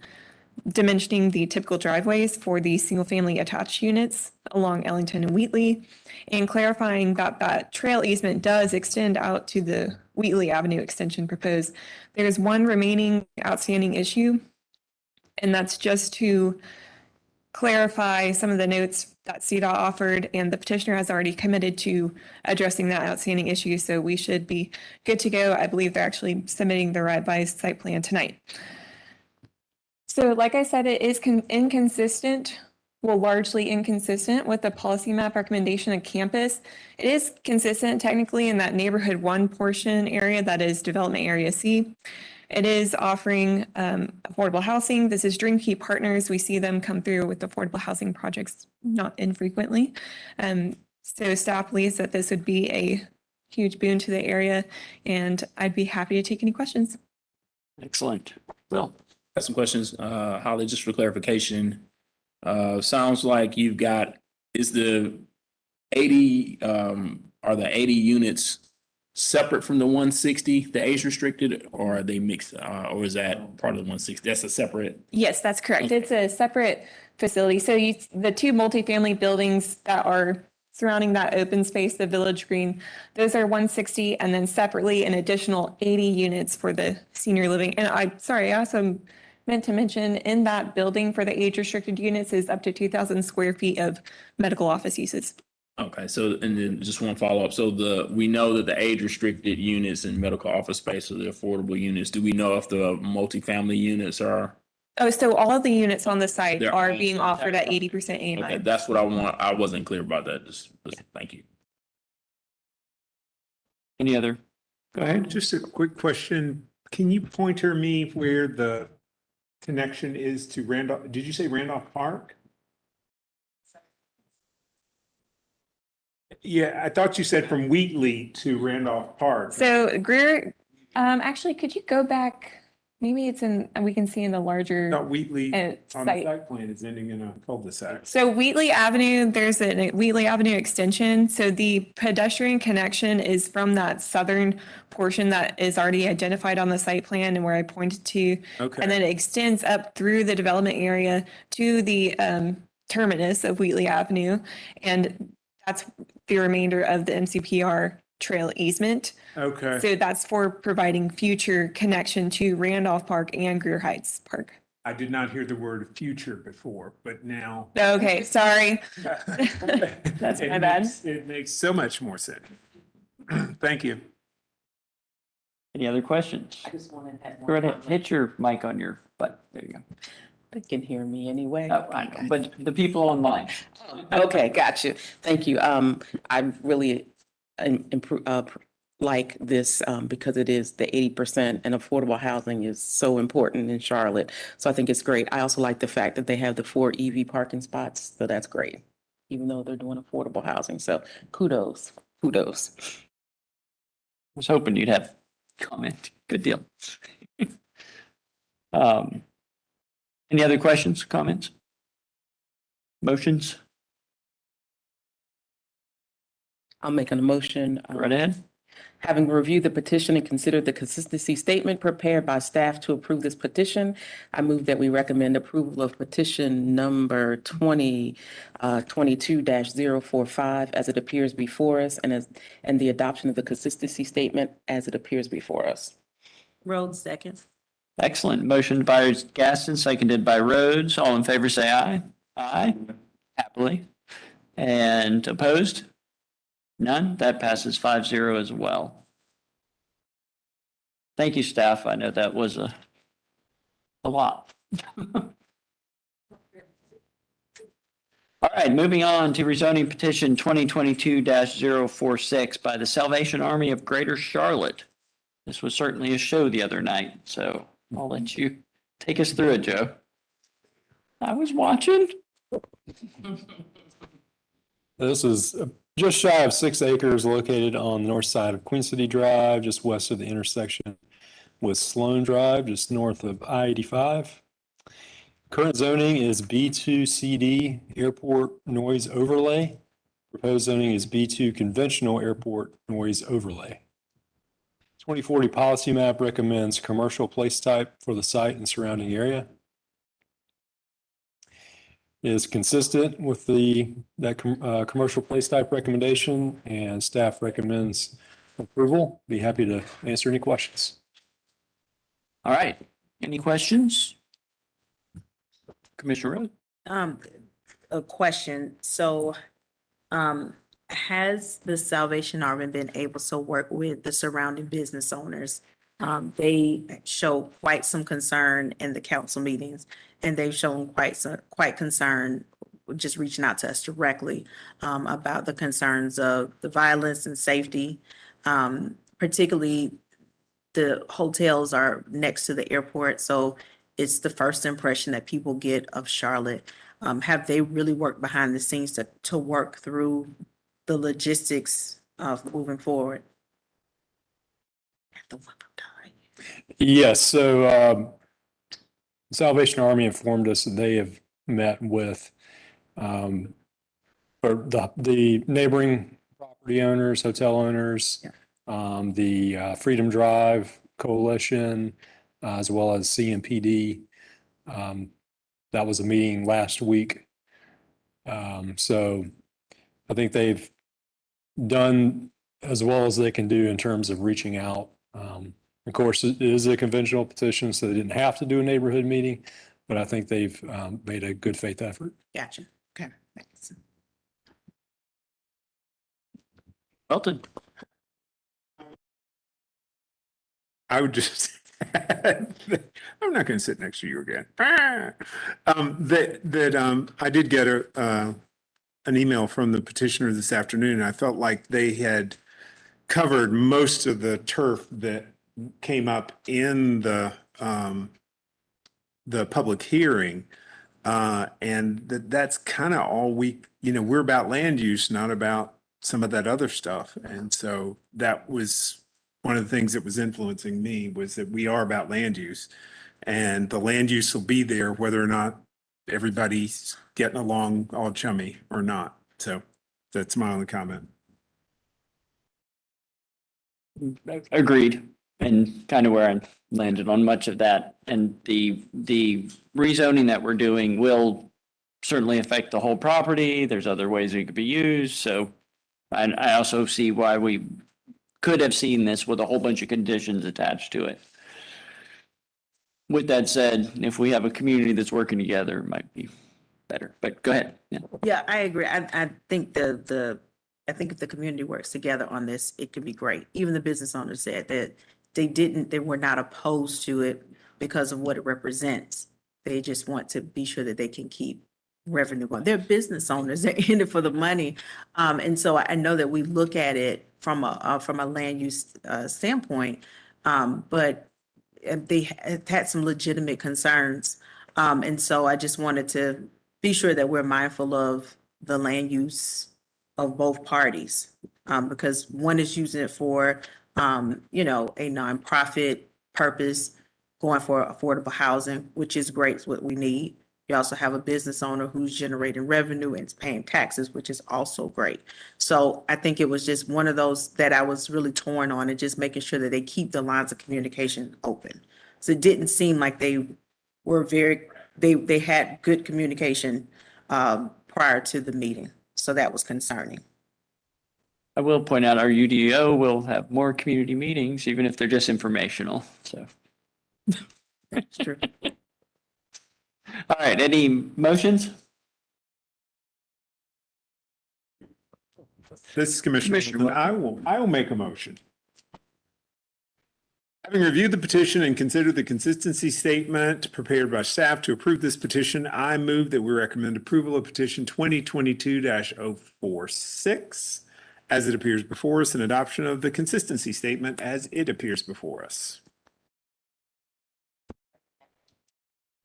dimensioning the typical driveways for the single-family attached units along Ellington and Wheatley, and clarifying that that trail easement does extend out to the Wheatley Avenue extension proposed. There's one remaining outstanding issue, and that's just to clarify some of the notes that CDOT offered, and the petitioner has already committed to addressing that outstanding issue, so we should be good to go. I believe they're actually submitting the revised site plan tonight. So like I said, it is inconsistent, well, largely inconsistent with the policy map recommendation of campus. It is consistent technically in that neighborhood 1 portion area that is Development Area C. It is offering affordable housing. This is Dream Key Partners. We see them come through with affordable housing projects not infrequently. So staff believes that this would be a huge boon to the area, and I'd be happy to take any questions. Excellent. Will? Got some questions. Holly, just for clarification, sounds like you've got, is the 80, are the 80 units separate from the 160, the age restricted, or are they mixed, or is that part of the 160? That's a separate? Yes, that's correct. It's a separate facility. So the two multifamily buildings that are surrounding that open space, the Village Green, those are 160, and then separately an additional 80 units for the senior living. And I also meant to mention in that building for the age restricted units is up to 2,000 square feet of medical office uses. Okay, so, and then just one follow-up. So we know that the age restricted units in medical office space are the affordable units. Do we know if the multifamily units are? Oh, so all of the units on the site are being offered at 80% AMI. Okay, that's what I want. I wasn't clear about that. Just thank you. Any other? Go ahead. Just a quick question. Can you pointer me where the connection is to Randolph? Did you say Randolph Park? Yeah, I thought you said from Wheatley to Randolph Park. So Greer, actually, could you go back? Maybe it's in, we can see in the larger. Not Wheatley on the site. site plan is ending in a cul-de-sac. So Wheatley Avenue, there's a Wheatley Avenue extension. So the pedestrian connection is from that southern portion that is already identified on the site plan and where I pointed to. Okay. And then it extends up through the development area to the terminus of Wheatley Avenue. And that's the remainder of the MCPR trail easement. Okay. So that's for providing future connection to Randolph Park and Greer Heights Park. I did not hear the word future before, but now. Okay, sorry. That's my bad. It makes so much more sense. Thank you. Any other questions? I just wanted that. Go ahead, hit your mic on your butt. There you go. They can hear me anyway. I know, but the people online. Okay, got you. Thank you. I really like this because it is the 80% and affordable housing is so important in Charlotte. So I think it's great. I also like the fact that they have the 4 EV parking spots. So that's great, even though they're doing affordable housing. So kudos. I was hoping you'd have comment. Good deal. Any other questions, comments? Motions? I'm making a motion. Right ahead. Having reviewed the petition and considered the consistency statement prepared by staff to approve this petition, I move that we recommend approval of petition number 2022-045 as it appears before us and the adoption of the consistency statement as it appears before us. Rhodes, second. Excellent. Motion by Gaston, seconded by Rhodes. All in favor, say aye. Aye. Happily. And opposed? None. That passes 5-0 as well. Thank you, staff. I know that was a lot. All right, moving on to rezoning petition 2022-046 by the Salvation Army of Greater Charlotte. This was certainly a show the other night, so I'll let you take us through it, Joe. I was watching. This is just shy of 6 acres located on the north side of Queen City Drive, just west of the intersection with Sloan Drive, just north of I-85. Current zoning is B2CD Airport Noise Overlay. Proposed zoning is B2 Conventional Airport Noise Overlay. 2040 policy map recommends commercial place type for the site and surrounding area. Is consistent with commercial place type recommendation, and staff recommends approval. Be happy to answer any questions. All right. Any questions? Commissioner Rhodes? A question. So, has the Salvation Army been able to work with the surrounding business owners? They show quite some concern in the council meetings, and they've shown quite concern just reaching out to us directly about the concerns of the violence and safety. Particularly, the hotels are next to the airport, so it's the first impression that people get of Charlotte. Have they really worked behind the scenes to work through the logistics of moving forward? Yes, so Salvation Army informed us that they have met with or the neighboring property owners, hotel owners, the Freedom Drive Coalition, as well as CMPD. That was a meeting last week. So I think they've done as well as they can do in terms of reaching out. Of course, it is a conventional petition, so they didn't have to do a neighborhood meeting, but I think they've made a good faith effort. Gotcha. Okay, thanks. Welton? I would just, I'm not going to sit next to you again. I did get an email from the petitioner this afternoon, and I felt like they had covered most of the turf that came up in the public hearing. And that's kind of all we're about land use, not about some of that other stuff. And so that was one of the things that was influencing me, was that we are about land use, and the land use will be there whether or not everybody's getting along all chummy or not. So that's my only comment. Agreed. And kind of where I landed on much of that. And the rezoning that we're doing will certainly affect the whole property. There's other ways it could be used. So I also see why we could have seen this with a whole bunch of conditions attached to it. With that said, if we have a community that's working together, it might be better. But go ahead. Yeah, Yeah, I agree. I think I think if the community works together on this, it could be great. Even the business owners said that they were not opposed to it because of what it represents. they just want to be sure that they can keep revenue going. They're business owners, they're in it for the money. And so I know that we look at it from a land use standpoint, but they had some legitimate concerns. And so I just wanted to be sure that we're mindful of the land use of both parties, because one is using it for, you know, a nonprofit purpose, going for affordable housing, which is great, it's what we need. You also have a business owner who's generating revenue and is paying taxes, which is also great. So I think it was just one of those that I was really torn on, and just making sure that they keep the lines of communication open. So it didn't seem like they were they had good communication prior to the meeting. So that was concerning. I will point out our UDO will have more community meetings, even if they're just informational, so. That's true. All right, any motions? This is Commissioner Wilson. I will make a motion. Having reviewed the petition and considered the consistency statement prepared by staff to approve this petition, I move that we recommend approval of petition 2022-046 as it appears before us, and adoption of the consistency statement as it appears before us.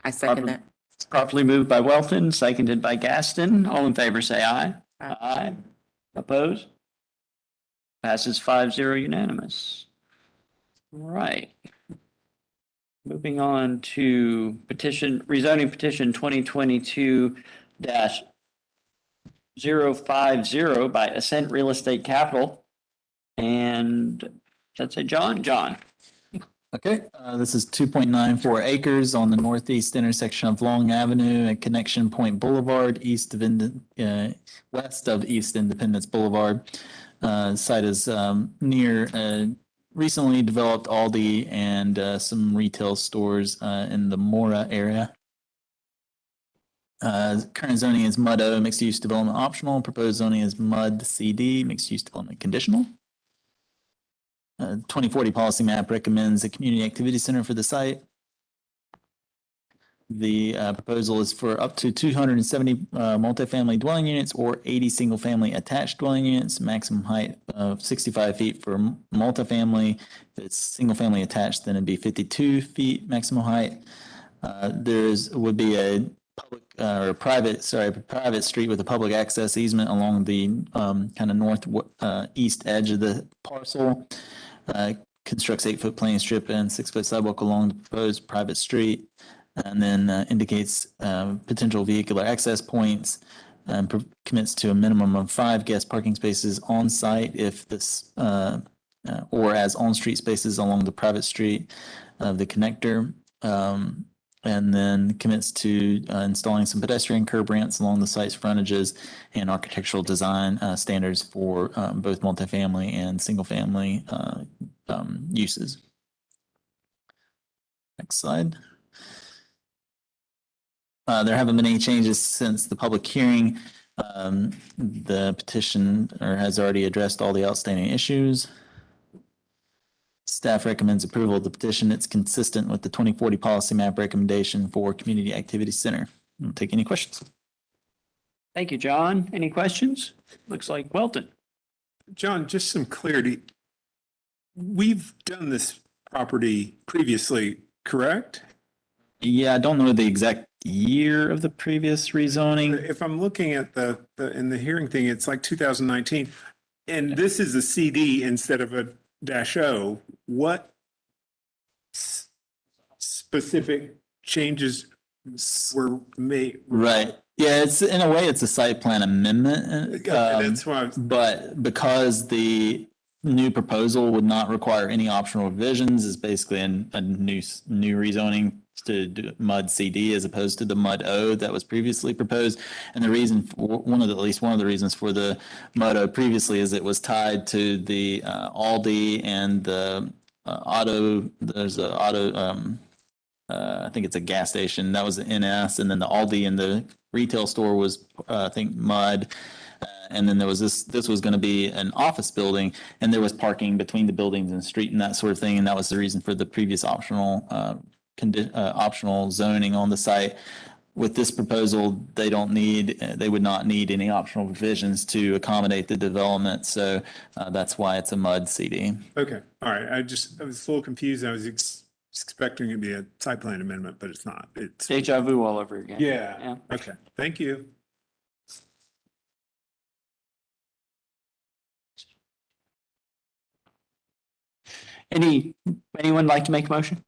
I second that. It's properly moved by Welton, seconded by Gaston. All in favor, say aye. Aye. Opposed? Passes 5-0 unanimous. All right. Moving on to rezoning petition 2022-050 by Ascent Real Estate Capital. And that's a John. Okay, this is 2.94 acres on the northeast intersection of Long Avenue and Connection Point Boulevard, west of East Independence Boulevard. Site is near recently developed Aldi and some retail stores in the Mora area. Current zoning is MUD O, mixed use development optional. Proposed zoning is MUD CD, mixed use development conditional. 2040 policy map recommends a community activity center for the site. The proposal is for up to 270 multifamily dwelling units or 80 single-family attached dwelling units, maximum height of 65 feet for multifamily. If it's single-family attached, then it'd be 52 feet maximum height. Would be a public or private street with a public access easement along the kind of northeast edge of the parcel. Constructs 8-foot plane strip and 6-foot sidewalk along the proposed private street, and then indicates potential vehicular access points, and commits to a minimum of 5 guest parking spaces on site if this or as on-street spaces along the private street of the connector, and then commits to installing some pedestrian curb ramps along the site's frontages and architectural design standards for both multifamily and single-family uses. Next slide. There haven't been any changes since the public hearing. The petitioner has already addressed all the outstanding issues. Staff recommends approval of the petition. It's consistent with the 2040 policy map recommendation for Community Activity Center. I'll take any questions. Thank you, John. Any questions? Looks like Welton. John, just some clarity. We've done this property previously, correct? Yeah, I don't know the exact year of the previous rezoning. If I'm looking at in the hearing thing, it's like 2019. And this is a CD instead of a -0. What specific changes were made? Right. Yeah, it's in a way it's a site plan amendment. That's why. But because the new proposal would not require any optional revisions, is basically a new rezoning to do MUD CD as opposed to the MUD O that was previously proposed. And the reason for at least one of the reasons for the MUD O previously is it was tied to the Aldi and the auto. There's a auto. I think it's a gas station that was the NS, and then the Aldi and the retail store was I think MUD. And then there was this was going to be an office building, and there was parking between the buildings and the street and that sort of thing. And that was the reason for the previous optional optional zoning on the site. With this proposal, they would not need any optional provisions to accommodate the development. So that's why it's a MUD CD. Okay, all right. I was a little confused. I was expecting it to be a site plan amendment, but it's not. It's Deja vu all over again. yeah. Okay, thank you. Anyone like to make a motion?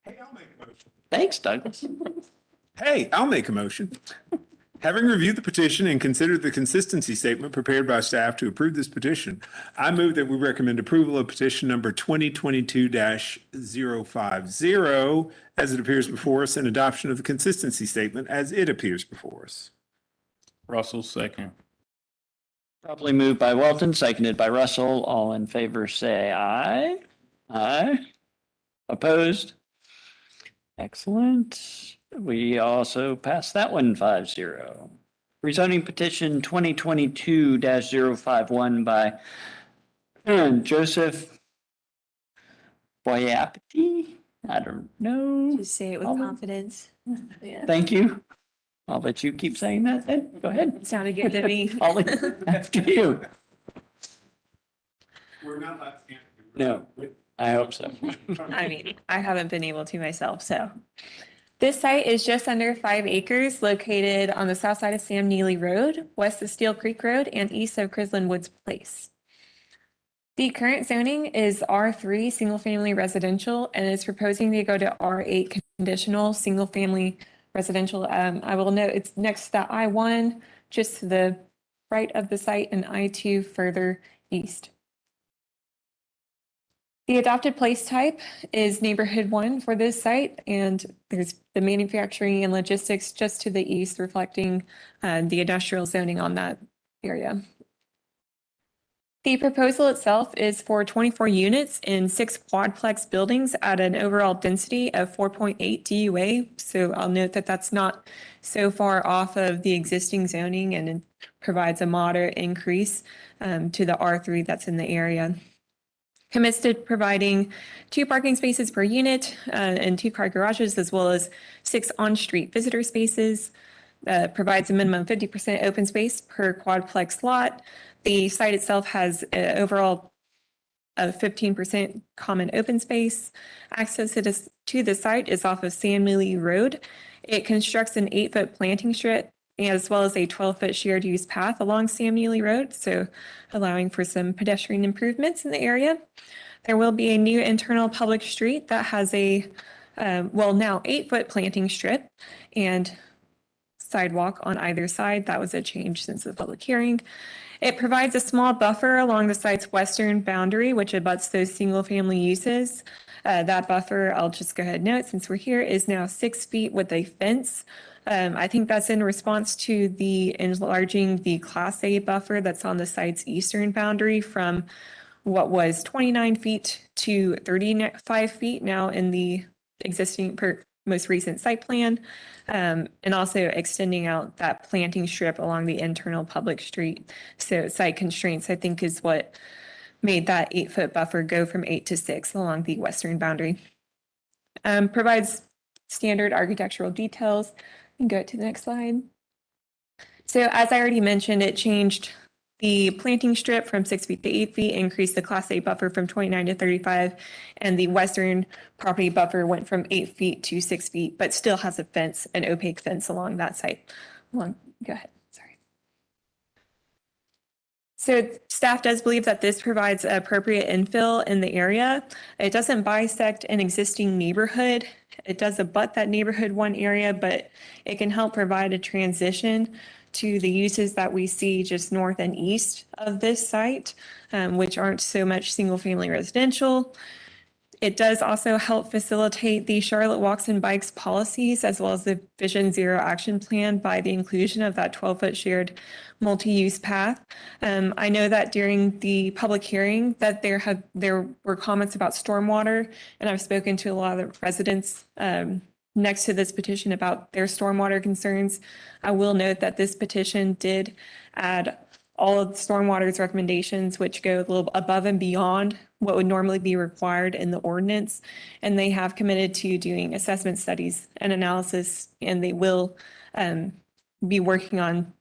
Hey, I'll make a motion. Thanks, Douglas. Hey, I'll make a motion. Having reviewed the petition and considered the consistency statement prepared by staff to approve this petition, I move that we recommend approval of petition number 2022-050 as it appears before us and adoption of the consistency statement as it appears before us. Russell, second. Probably moved by Walton, seconded by Russell. All in favor, say aye. Aye. Opposed? Excellent. We also passed that one 5-0. Rezoning petition 2022-051 by Joseph Boyapati. I don't know. Just say it with confidence. Yeah. Thank you. I'll let you keep saying that then. Go ahead. Sounded good to me. Ollie, after you. We're not left. No, I hope so. I mean, I haven't been able to myself, so. This site is just under 5 acres located on the south side of Sam Neely Road, west of Steel Creek Road, and east of Crislin Woods Place. The current zoning is R3 single family residential and is proposing to go to R8 conditional single family residential. I will note it's next to I-1, just to the right of the site, and I-2 further east. The adopted place type is neighborhood 1 for this site, and there's the manufacturing and logistics just to the east, reflecting the industrial zoning on that area. The proposal itself is for 24 units in 6 quadplex buildings at an overall density of 4.8 DUA. So I'll note that that's not so far off of the existing zoning, and it provides a moderate increase to the R3 that's in the area. Commits to providing 2 parking spaces per unit and 2-car garages, as well as 6 on-street visitor spaces. Provides a minimum 50% open space per quadplex lot. The site itself has overall 15% common open space. Access to the site is off of Sam Neely Road. It constructs an 8-foot planting strip as well as a 12-foot shared use path along Sam Neely Road, so allowing for some pedestrian improvements in the area. There will be a new internal public street that has a, now 8-foot planting strip and sidewalk on either side. That was a change since the public hearing. It provides a small buffer along the site's western boundary, which abuts those single-family uses. That buffer, I'll just go ahead and note, since we're here, is now 6 feet with a fence. I think that's in response to the enlarging the Class A buffer that's on the site's eastern boundary from what was 29 feet to 35 feet now in the existing most recent site plan, and also extending out that planting strip along the internal public street. So site constraints, I think, is what made that 8-foot buffer go from 8 to 6 along the western boundary. Provides standard architectural details. You can go to the next slide. So as I already mentioned, it changed the planting strip from 6 feet to 8 feet, increased the Class A buffer from 29 to 35, and the western property buffer went from 8 feet to 6 feet, but still has a fence, an opaque fence along that site. Go ahead, sorry. So staff does believe that this provides appropriate infill in the area. It doesn't bisect an existing neighborhood. It does abut that neighborhood 1 area, but it can help provide a transition to the uses that we see just north and east of this site, which aren't so much single family residential. It does also help facilitate the Charlotte Walks and Bikes policies, as well as the Vision Zero action plan, by the inclusion of that 12-foot shared multi-use path. I know that during the public hearing that there were comments about stormwater, and I've spoken to a lot of the residents next to this petition about their stormwater concerns. I will note that this petition did add all of the stormwater's recommendations, which go a little above and beyond what would normally be required in the ordinance. And they have committed to doing assessment studies and analysis, and they will be working on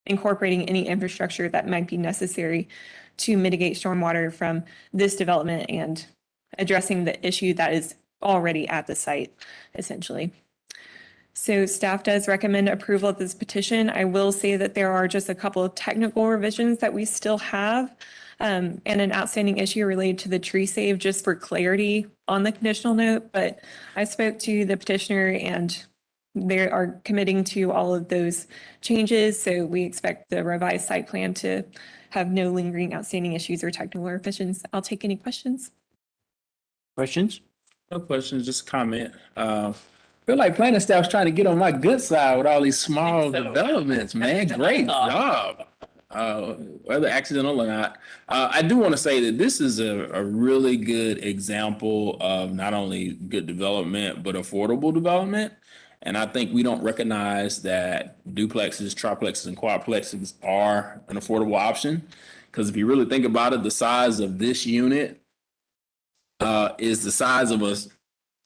incorporating any infrastructure that might be necessary to mitigate stormwater from this development and addressing the issue that is already at the site, essentially. So staff does recommend approval of this petition. I will say that there are just a couple of technical revisions that we still have, and an outstanding issue related to the tree save, just for clarity on the conditional note. But I spoke to the petitioner and they are committing to all of those changes. So we expect the revised site plan to have no lingering outstanding issues or technical revisions. I'll take any questions. Questions? No questions, just a comment. Feel like planning staff's trying to get on my good side with all these small developments, man. Great job. Whether accidental or not. I do want to say that this is a really good example of not only good development, but affordable development. And I think we don't recognize that duplexes, triplexes, and quadplexes are an affordable option. Because if you really think about it, the size of this unit is the size of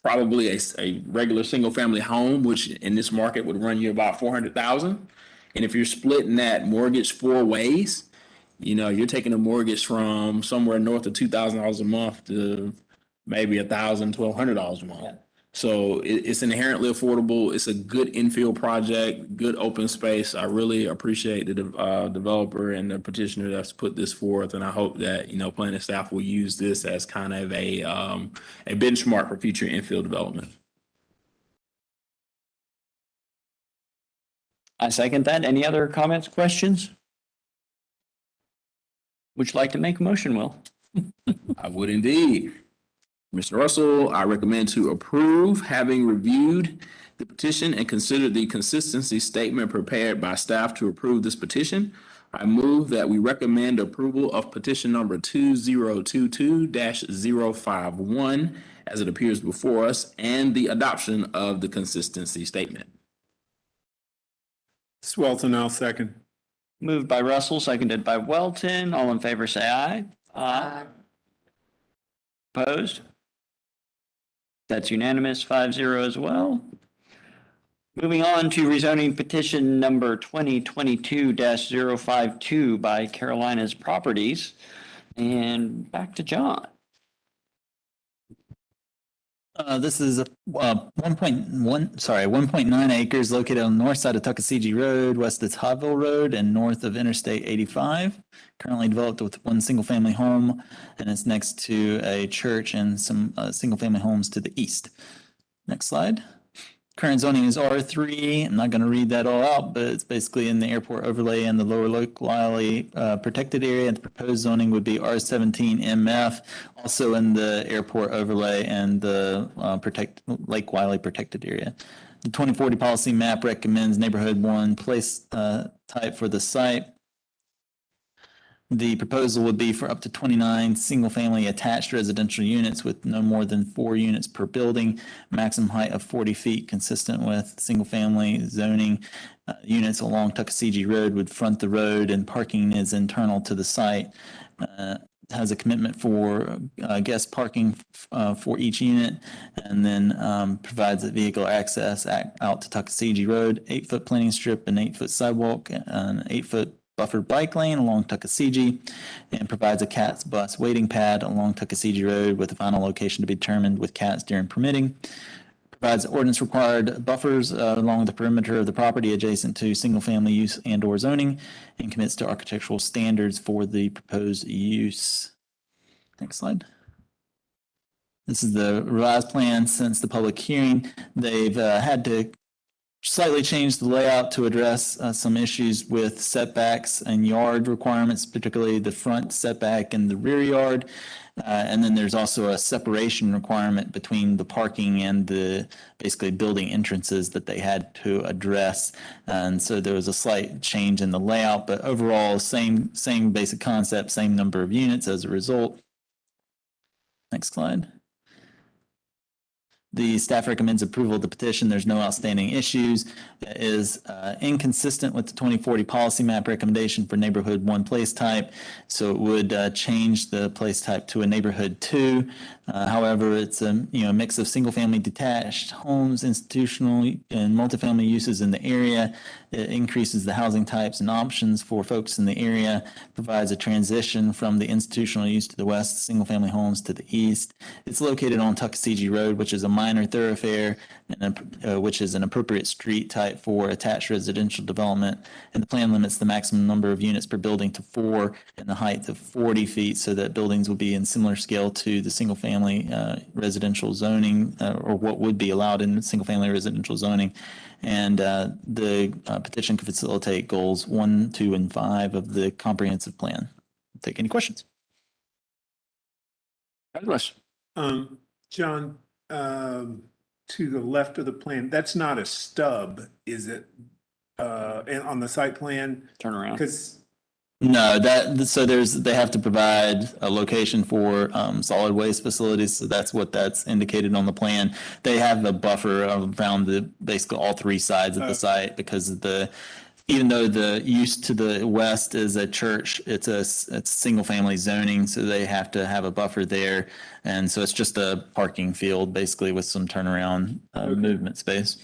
probably a regular single family home, which in this market would run you about $400,000. And if you're splitting that mortgage 4 ways, you know, you're taking a mortgage from somewhere north of $2,000 a month to maybe $1,000, $1,200 a month. Yeah. So it's inherently affordable. It's a good infill project, good open space. I really appreciate the developer and the petitioner that's put this forth. And I hope that, you know, planning staff will use this as kind of a benchmark for future infill development. I second that. Any other comments, questions? Would you like to make a motion, Will? I would indeed. Mr. Russell, I recommend to approve, having reviewed the petition and considered the consistency statement prepared by staff to approve this petition. I move that we recommend approval of petition number 2022-051 as it appears before us, and the adoption of the consistency statement. Swelton, I'll second. Moved by Russell, seconded by Welton. All in favor, say aye. Aye. Opposed? That's unanimous, 5-0 as well. Moving on to rezoning petition number 2022-052 by Carolina's Properties. And back to John. This is 1.9 acres located on the north side of Tuckasegee Road, west of Toddville Road, and north of Interstate 85. Currently developed with one single-family home, and it's next to a church and some single-family homes to the east. Next slide. Current zoning is R3. I'm not going to read that all out, but it's basically in the airport overlay and the lower Lake Wiley protected area. And the proposed zoning would be R17 MF, also in the airport overlay and the Lake Wiley protected area. The 2040 policy map recommends neighborhood 1 place type for the site. The proposal would be for up to 29 single-family attached residential units with no more than 4 units per building, maximum height of 40 feet, consistent with single-family zoning. Units along Tuckasegee Road would front the road, and parking is internal to the site. Has a commitment for guest parking for each unit, and then provides a vehicle access out to Tuckasegee Road, 8-foot planting strip, an 8-foot sidewalk, an 8-foot buffered bike lane along Tuckasegee, and provides a CATS bus waiting pad along Tuckasegee Road with a final location to be determined with CATS during permitting. Provides ordinance required buffers along the perimeter of the property adjacent to single family use and or zoning, and commits to architectural standards for the proposed use. Next slide. This is the revised plan since the public hearing. They've had to slightly changed the layout to address some issues with setbacks and yard requirements, particularly the front setback and the rear yard. And then there's also a separation requirement between the parking and the basically building entrances that they had to address. And so there was a slight change in the layout, but overall same basic concept, same number of units as a result. Next slide. The staff recommends approval of the petition. There's no outstanding issues. It is inconsistent with the 2040 policy map recommendation for neighborhood 1 place type. So it would change the place type to a neighborhood 2. However, it's a mix of single family detached homes, institutional and multifamily uses in the area. It increases the housing types and options for folks in the area, provides a transition from the institutional use to the west, single family homes to the east. It's located on Tuckasegee Road, which is a minor thoroughfare, and which is an appropriate street type for attached residential development. And the plan limits the maximum number of units per building to 4 and the height of 40 feet, so that buildings will be in similar scale to the single family residential zoning, or what would be allowed in single family residential zoning. And the petition can facilitate goals 1, 2, and 5 of the comprehensive plan. Take any questions. Douglas. John, to the left of the plan, that's not a stub, is it? And on the site plan? Turn around. Because No, so they have to provide a location for solid waste facilities. So that's that's indicated on the plan. They have a buffer around basically all 3 sides of the site, because even though the use to the west is a church, it's single family zoning. So they have to have a buffer there. And so it's just a parking field basically with some turnaround movement space.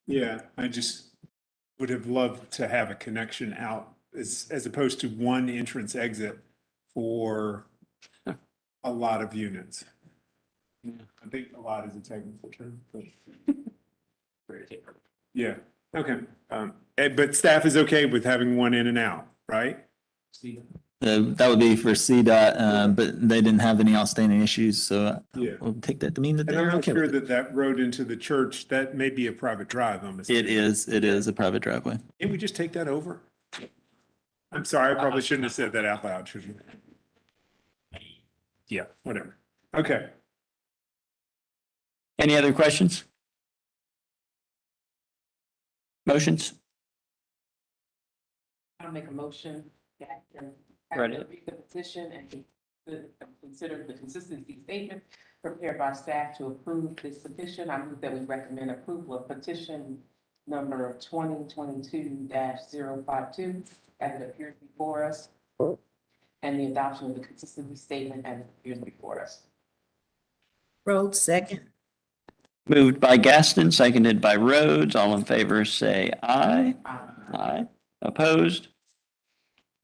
yeah, I just would have loved to have a connection out as opposed to one entrance exit for a lot of units. I think a lot is a technical term, but yeah, okay. But staff is okay with having one in and out, right? That would be for CDOT, but they didn't have any outstanding issues, so Yeah. we'll take that to mean that And they're I'm not okay sure with it. that road into the church, that may be a private drive, I'm assuming. It is a private driveway. Can't we just take that over? I'm sorry, I probably shouldn't have said that out loud, should you? Yeah, whatever. Okay. Any other questions? Motions? I'll make a motion that Ready. read the petition and consider the consistency statement prepared by staff to approve this petition. I move that we recommend approval of petition number 2022-052 as it appears before us, and the adoption of the consistency statement as it appears before us. Rhodes, second. Moved by Gaston, seconded by Rhodes. All in favor, say aye. Aye. Opposed?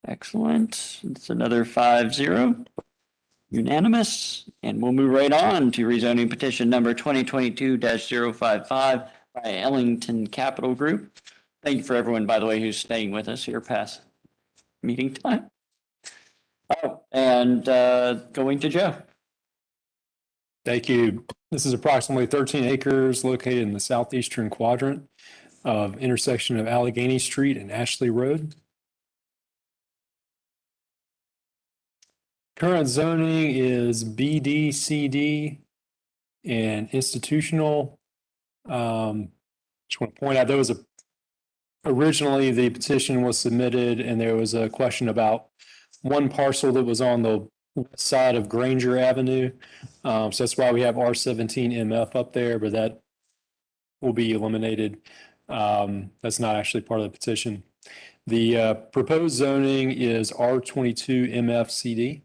Excellent. It's another 5-0. Unanimous. And we'll move right on to rezoning petition number 2022-055 by Ellington Capital Group. Thank you for everyone, by the way, who's staying with us here past meeting time. Oh, and going to Joe. Thank you. This is approximately 13 acres located in the southeastern quadrant of intersection of Allegheny Street and Ashley Road. Current zoning is BD, CD, and institutional. Just want to point out, originally the petition was submitted and there was a question about one parcel that was on the west side of Granger Avenue. So that's why we have R17 MF up there, but that will be eliminated. That's not actually part of the petition. The proposed zoning is R22 MF CD.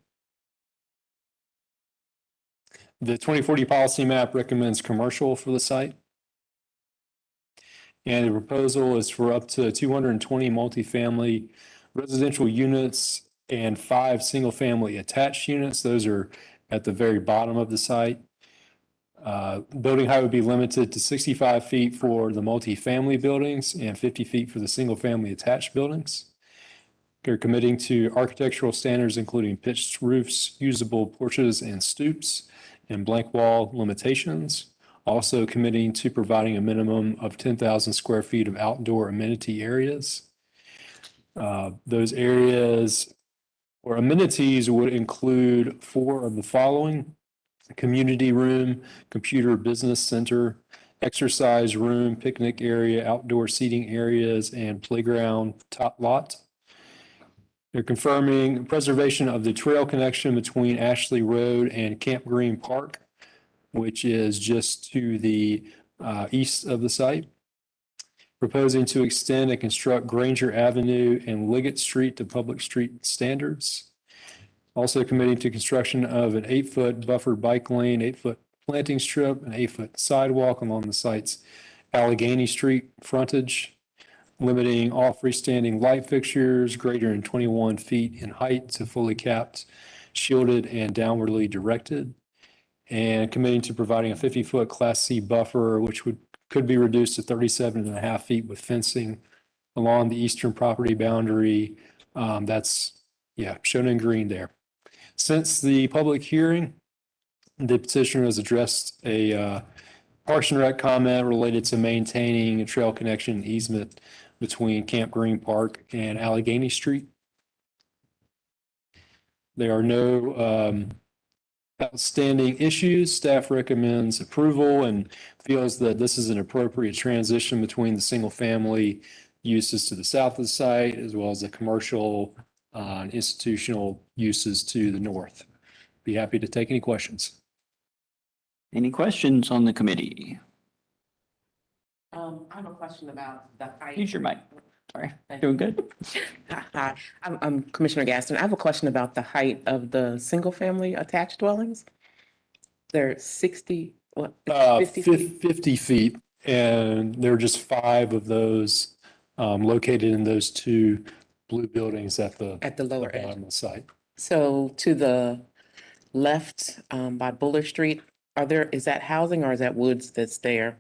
The 2040 policy map recommends commercial for the site. And the proposal is for up to 220 multifamily residential units and 5 single-family attached units. Those are at the very bottom of the site. Building height would be limited to 65 feet for the multifamily buildings and 50 feet for the single-family attached buildings. They're committing to architectural standards, including pitched roofs, usable porches and stoops, and blank wall limitations. Also committing to providing a minimum of 10,000 square feet of outdoor amenity areas. Those areas or amenities would include 4 of the following: community room, computer business center, exercise room, picnic area, outdoor seating areas, and playground top lot. They're confirming preservation of the trail connection between Ashley Road and Camp Green Park. which is just to the east of the site. Proposing to extend and construct Granger Avenue and Liggett Street to public street standards. Also committing to construction of an 8-foot buffered bike lane, 8-foot planting strip, an 8-foot sidewalk along the site's Allegheny Street frontage, limiting all freestanding light fixtures greater than 21 feet in height to fully capped, shielded, and downwardly directed, and committing to providing a 50-foot Class C buffer, which could be reduced to 37.5 feet with fencing along the eastern property boundary. That's shown in green there. Since the public hearing, the petitioner has addressed a Parks and Rec comment related to maintaining a trail connection easement between Camp Green Park and Allegheny Street. There are no outstanding issues. Staff recommends approval and feels that this is an appropriate transition between the single-family uses to the south of the site, as well as the commercial and institutional uses to the north. Be happy to take any questions. Any questions on the committee? I have a question about the height. Use your mic. Sorry, doing good. Hi, I'm Commissioner Gaston. I have a question about the height of the single-family attached dwellings. They're 60, what, 50 feet? 50 feet, and there are just 5 of those located in those 2 blue buildings at the lower edge bottom of the site. So to the left, by Bullard Street, is that housing or is that woods that's there?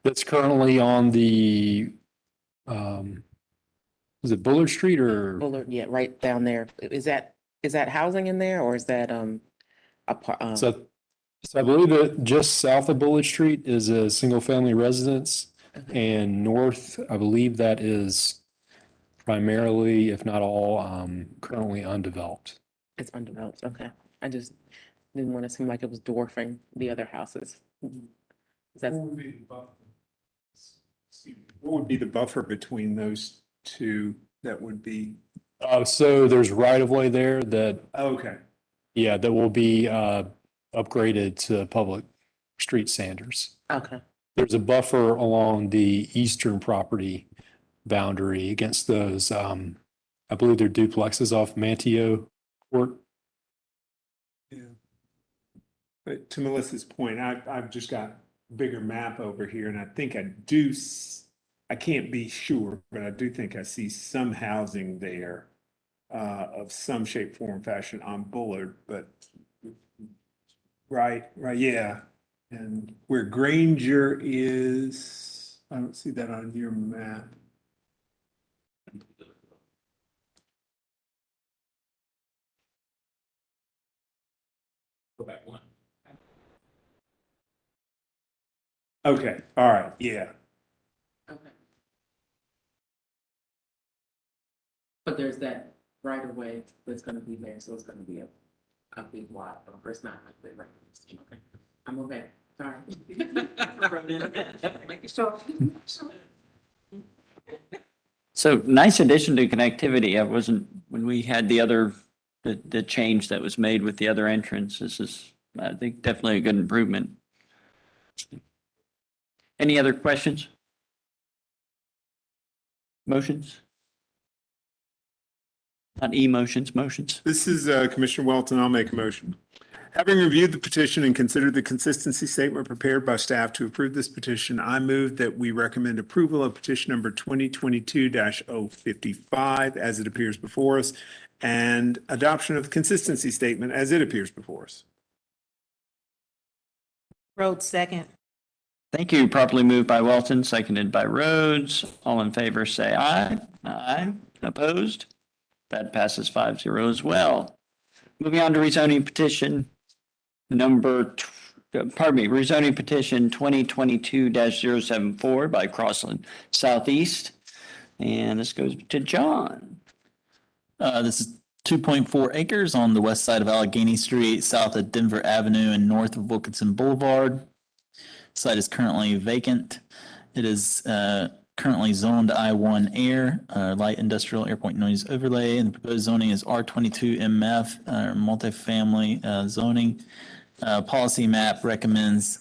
That's currently on the, is it Bullard Street or? Bullard, yeah, right down there. Is that housing in there or is that, So I believe that just south of Bullard Street is a single-family residence, and north, I believe that is primarily, if not all, currently undeveloped. It's undeveloped, okay. I just didn't want to seem like it was dwarfing the other houses. What would be the buffer between those 2 that would be? So there's right-of-way there that, Okay. yeah, that will be upgraded to public street standards. Okay. There's a buffer along the eastern property boundary against those, I believe they're duplexes off Manteo Court. Yeah. But to Melissa's point, I've just got a bigger map over here, and I think I can't be sure, but I do think I see some housing there of some shape, form, fashion on Bullard, but right, yeah. And where Granger is, I don't see that on your map. Go back one. Okay, all right, yeah. Okay. But there's that right of way that's gonna be there, so it's gonna be a big lot, or it's not like that, right? Okay. I'm okay, sorry. So nice addition to connectivity. I wasn't, when we had the change that was made with the other entrance, this is, I think, definitely a good improvement. Any other questions? Motions? Not motions. This is Commissioner Welton. I'll make a motion. Having reviewed the petition and considered the consistency statement prepared by staff to approve this petition, I move that we recommend approval of petition number 2022-055 as it appears before us, and adoption of the consistency statement as it appears before us. Rhodes, second. Thank you. Properly moved by Welton, seconded by Rhodes. All in favor, say aye. Aye. Opposed? That passes 5-0 as well. Moving on to rezoning petition rezoning petition 2022-074 by Crossland Southeast. And this goes to John. This is 2.4 acres on the west side of Allegheny Street, south of Denver Avenue and north of Wilkinson Boulevard. Site is currently vacant. It is currently zoned I-1 air, light industrial airport noise overlay, and the proposed zoning is R22 MF, multifamily zoning. Policy map recommends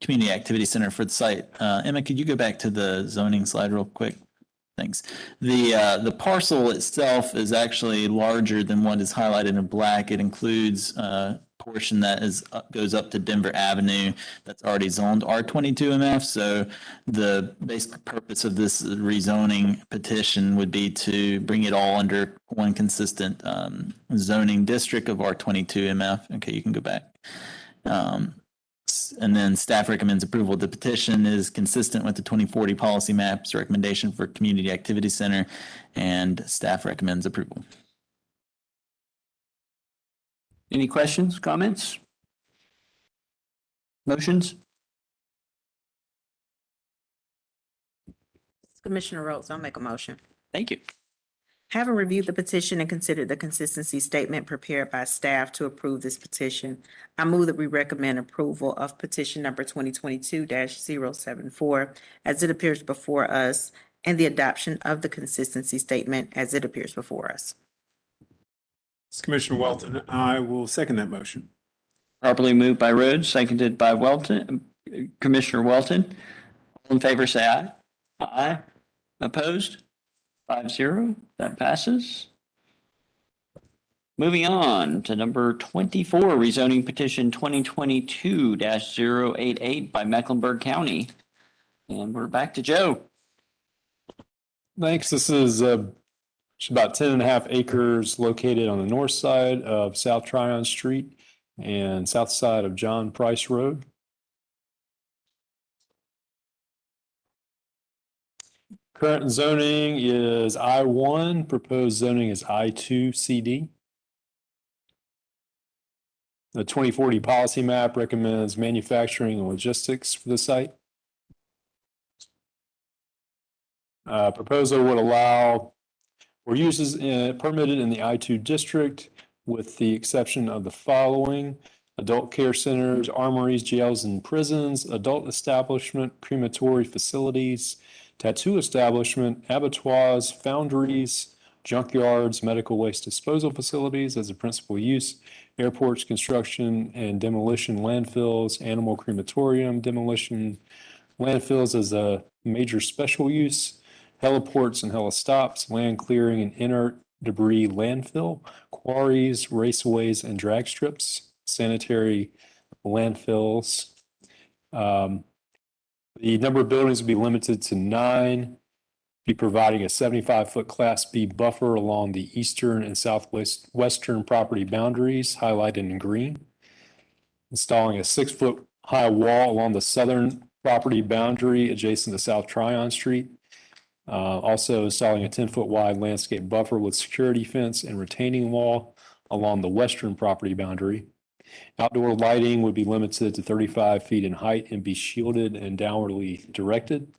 community activity center for the site. Emma, could you go back to the zoning slide real quick? Thanks. The parcel itself is actually larger than what is highlighted in black. It includes a portion that goes up to Denver Avenue that's already zoned R22 MF. So the basic purpose of this rezoning petition would be to bring it all under one consistent zoning district of R22 MF. Okay, you can go back. And then staff recommends approval. The petition is consistent with the 2040 policy maps recommendation for community activity center, and staff recommends approval. Any questions, comments? Motions? Commissioner Rhodes, I'll make a motion. Thank you. Having reviewed the petition and considered the consistency statement prepared by staff to approve this petition, I move that we recommend approval of petition number 2022-074 as it appears before us, and the adoption of the consistency statement as it appears before us. Commissioner Welton, I will second that motion. Properly moved by Rhodes, seconded by Welton. Commissioner Welton, all in favor, say aye. Aye. Opposed? 5-0, that passes. Moving on to number 24, rezoning petition 2022-088 by Mecklenburg County. And we're back to Joe. Thanks. This is it's about 10.5 acres located on the north side of South Tryon Street and south side of John Price Road. Current zoning is I-1, proposed zoning is I-2 CD. The 2040 policy map recommends manufacturing and logistics for the site. Proposal would allow for uses permitted in the I-2 district with the exception of the following: adult care centers, armories, jails and prisons, adult establishment, crematory facilities, tattoo establishment, abattoirs, foundries, junkyards, medical waste disposal facilities as a principal use, airports, construction and demolition landfills, animal crematorium, demolition landfills as a major special use, heliports and helistops, land clearing and inert debris landfill, quarries, raceways and drag strips, sanitary landfills. The number of buildings will be limited to 9, be providing a 75-foot Class B buffer along the eastern and southwestern property boundaries, highlighted in green. Installing a 6-foot high wall along the southern property boundary adjacent to South Tryon Street. Also installing a 10-foot wide landscape buffer with security fence and retaining wall along the western property boundary. Outdoor lighting would be limited to 35 feet in height and be shielded and downwardly directed.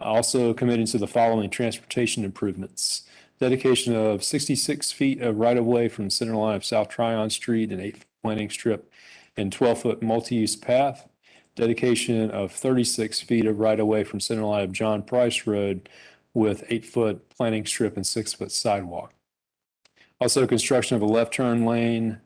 Also committing to the following transportation improvements: dedication of 66 feet of right-of-way from center line of South Tryon Street and 8-foot planting strip and 12-foot multi-use path. Dedication of 36 feet of right-of-way from center line of John Price Road with 8-foot planting strip and 6-foot sidewalk. Also construction of a left turn lane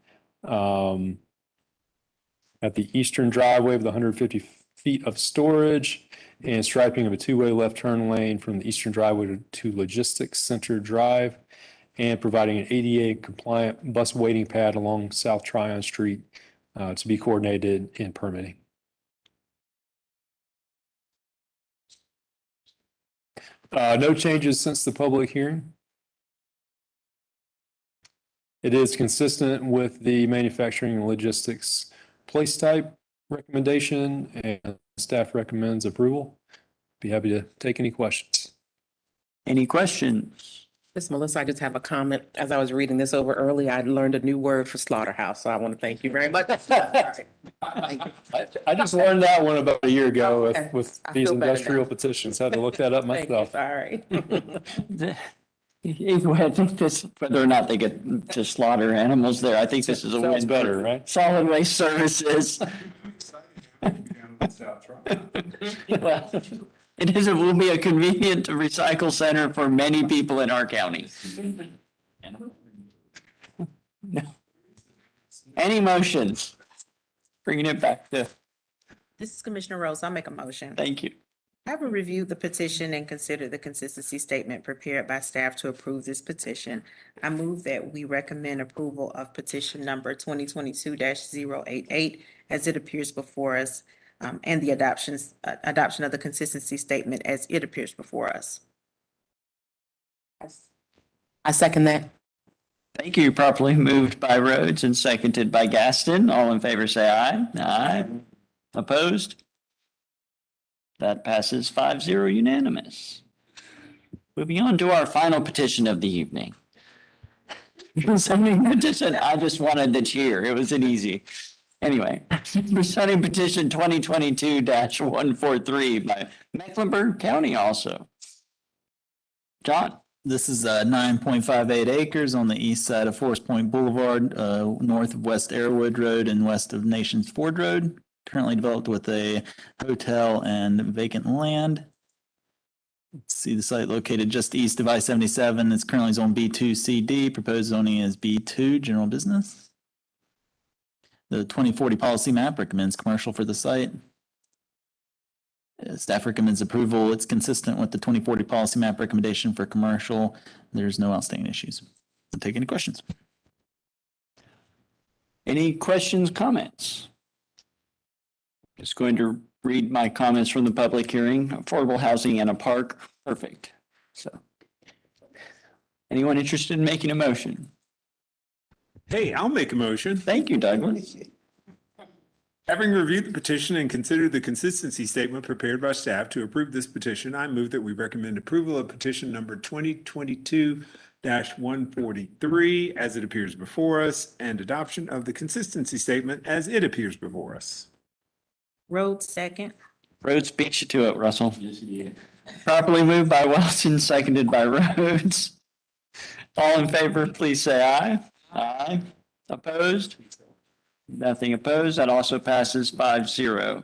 at the eastern driveway with 150 feet of storage and striping of a 2-way left turn lane from the eastern driveway to Logistics Center Drive, and providing an ADA compliant bus waiting pad along South Tryon Street to be coordinated in permitting. No changes since the public hearing. It is consistent with the manufacturing and logistics place type recommendation, and staff recommends approval. Be happy to take any questions. Any questions? Ms. Melissa, I just have a comment. As I was reading this over earlier, I learned a new word for slaughterhouse, so I want to thank you very much. I just learned that one about a year ago with I these feel better industrial now. petitions. Had to look that up Thank you, myself. sorry. Either way, I think this, whether or not they get to slaughter animals there, I think this is a Sounds win. better, right? Solid Waste Services. Well, It will be a convenient recycle center for many people in our county. Any motions? Bringing it back to, This is Commissioner Rose. I'll make a motion. thank you. Having reviewed the petition and considered the consistency statement prepared by staff to approve this petition, I move that we recommend approval of petition number 2022-088 as it appears before us, and the adoption of the consistency statement as it appears before us. I second that. Thank you. Properly moved by Rhodes and seconded by Gaston. All in favor, say aye. Aye. Opposed? That passes 5-0 unanimous. Moving on to our final petition of the evening. Zoning petition, I just wanted to cheer. It was an easy. Anyway, zoning petition 2022-143 by Mecklenburg County also. John? This is 9.58 acres on the east side of Forest Point Boulevard, north of West Arrowwood Road and west of Nations Ford Road. Currently developed with a hotel and vacant land. See the site located just east of I-77. It's currently zoned B2 CD. Proposed zoning is B2 general business. The 2040 policy map recommends commercial for the site. Staff recommends approval. It's consistent with the 2040 policy map recommendation for commercial. There's no outstanding issues. I'll take any questions. Any questions, comments? Just going to read my comments from the public hearing. Affordable housing and a park, perfect. So, anyone interested in making a motion? Hey, I'll make a motion. Thank you, Douglas. Having reviewed the petition and considered the consistency statement prepared by staff to approve this petition, I move that we recommend approval of petition number 2022-143 as it appears before us and adoption of the consistency statement as it appears before us. Rhodes, second. Rhodes beat you to it, Russell. Properly moved by Wilson, seconded by Rhodes. All in favor, please say aye. Aye. Opposed? Nothing opposed. That also passes 5-0.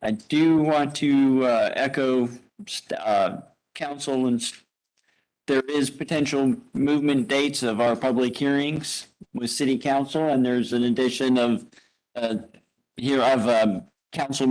I do want to echo council, and there is potential movement dates of our public hearings with city council, and there's an addition of council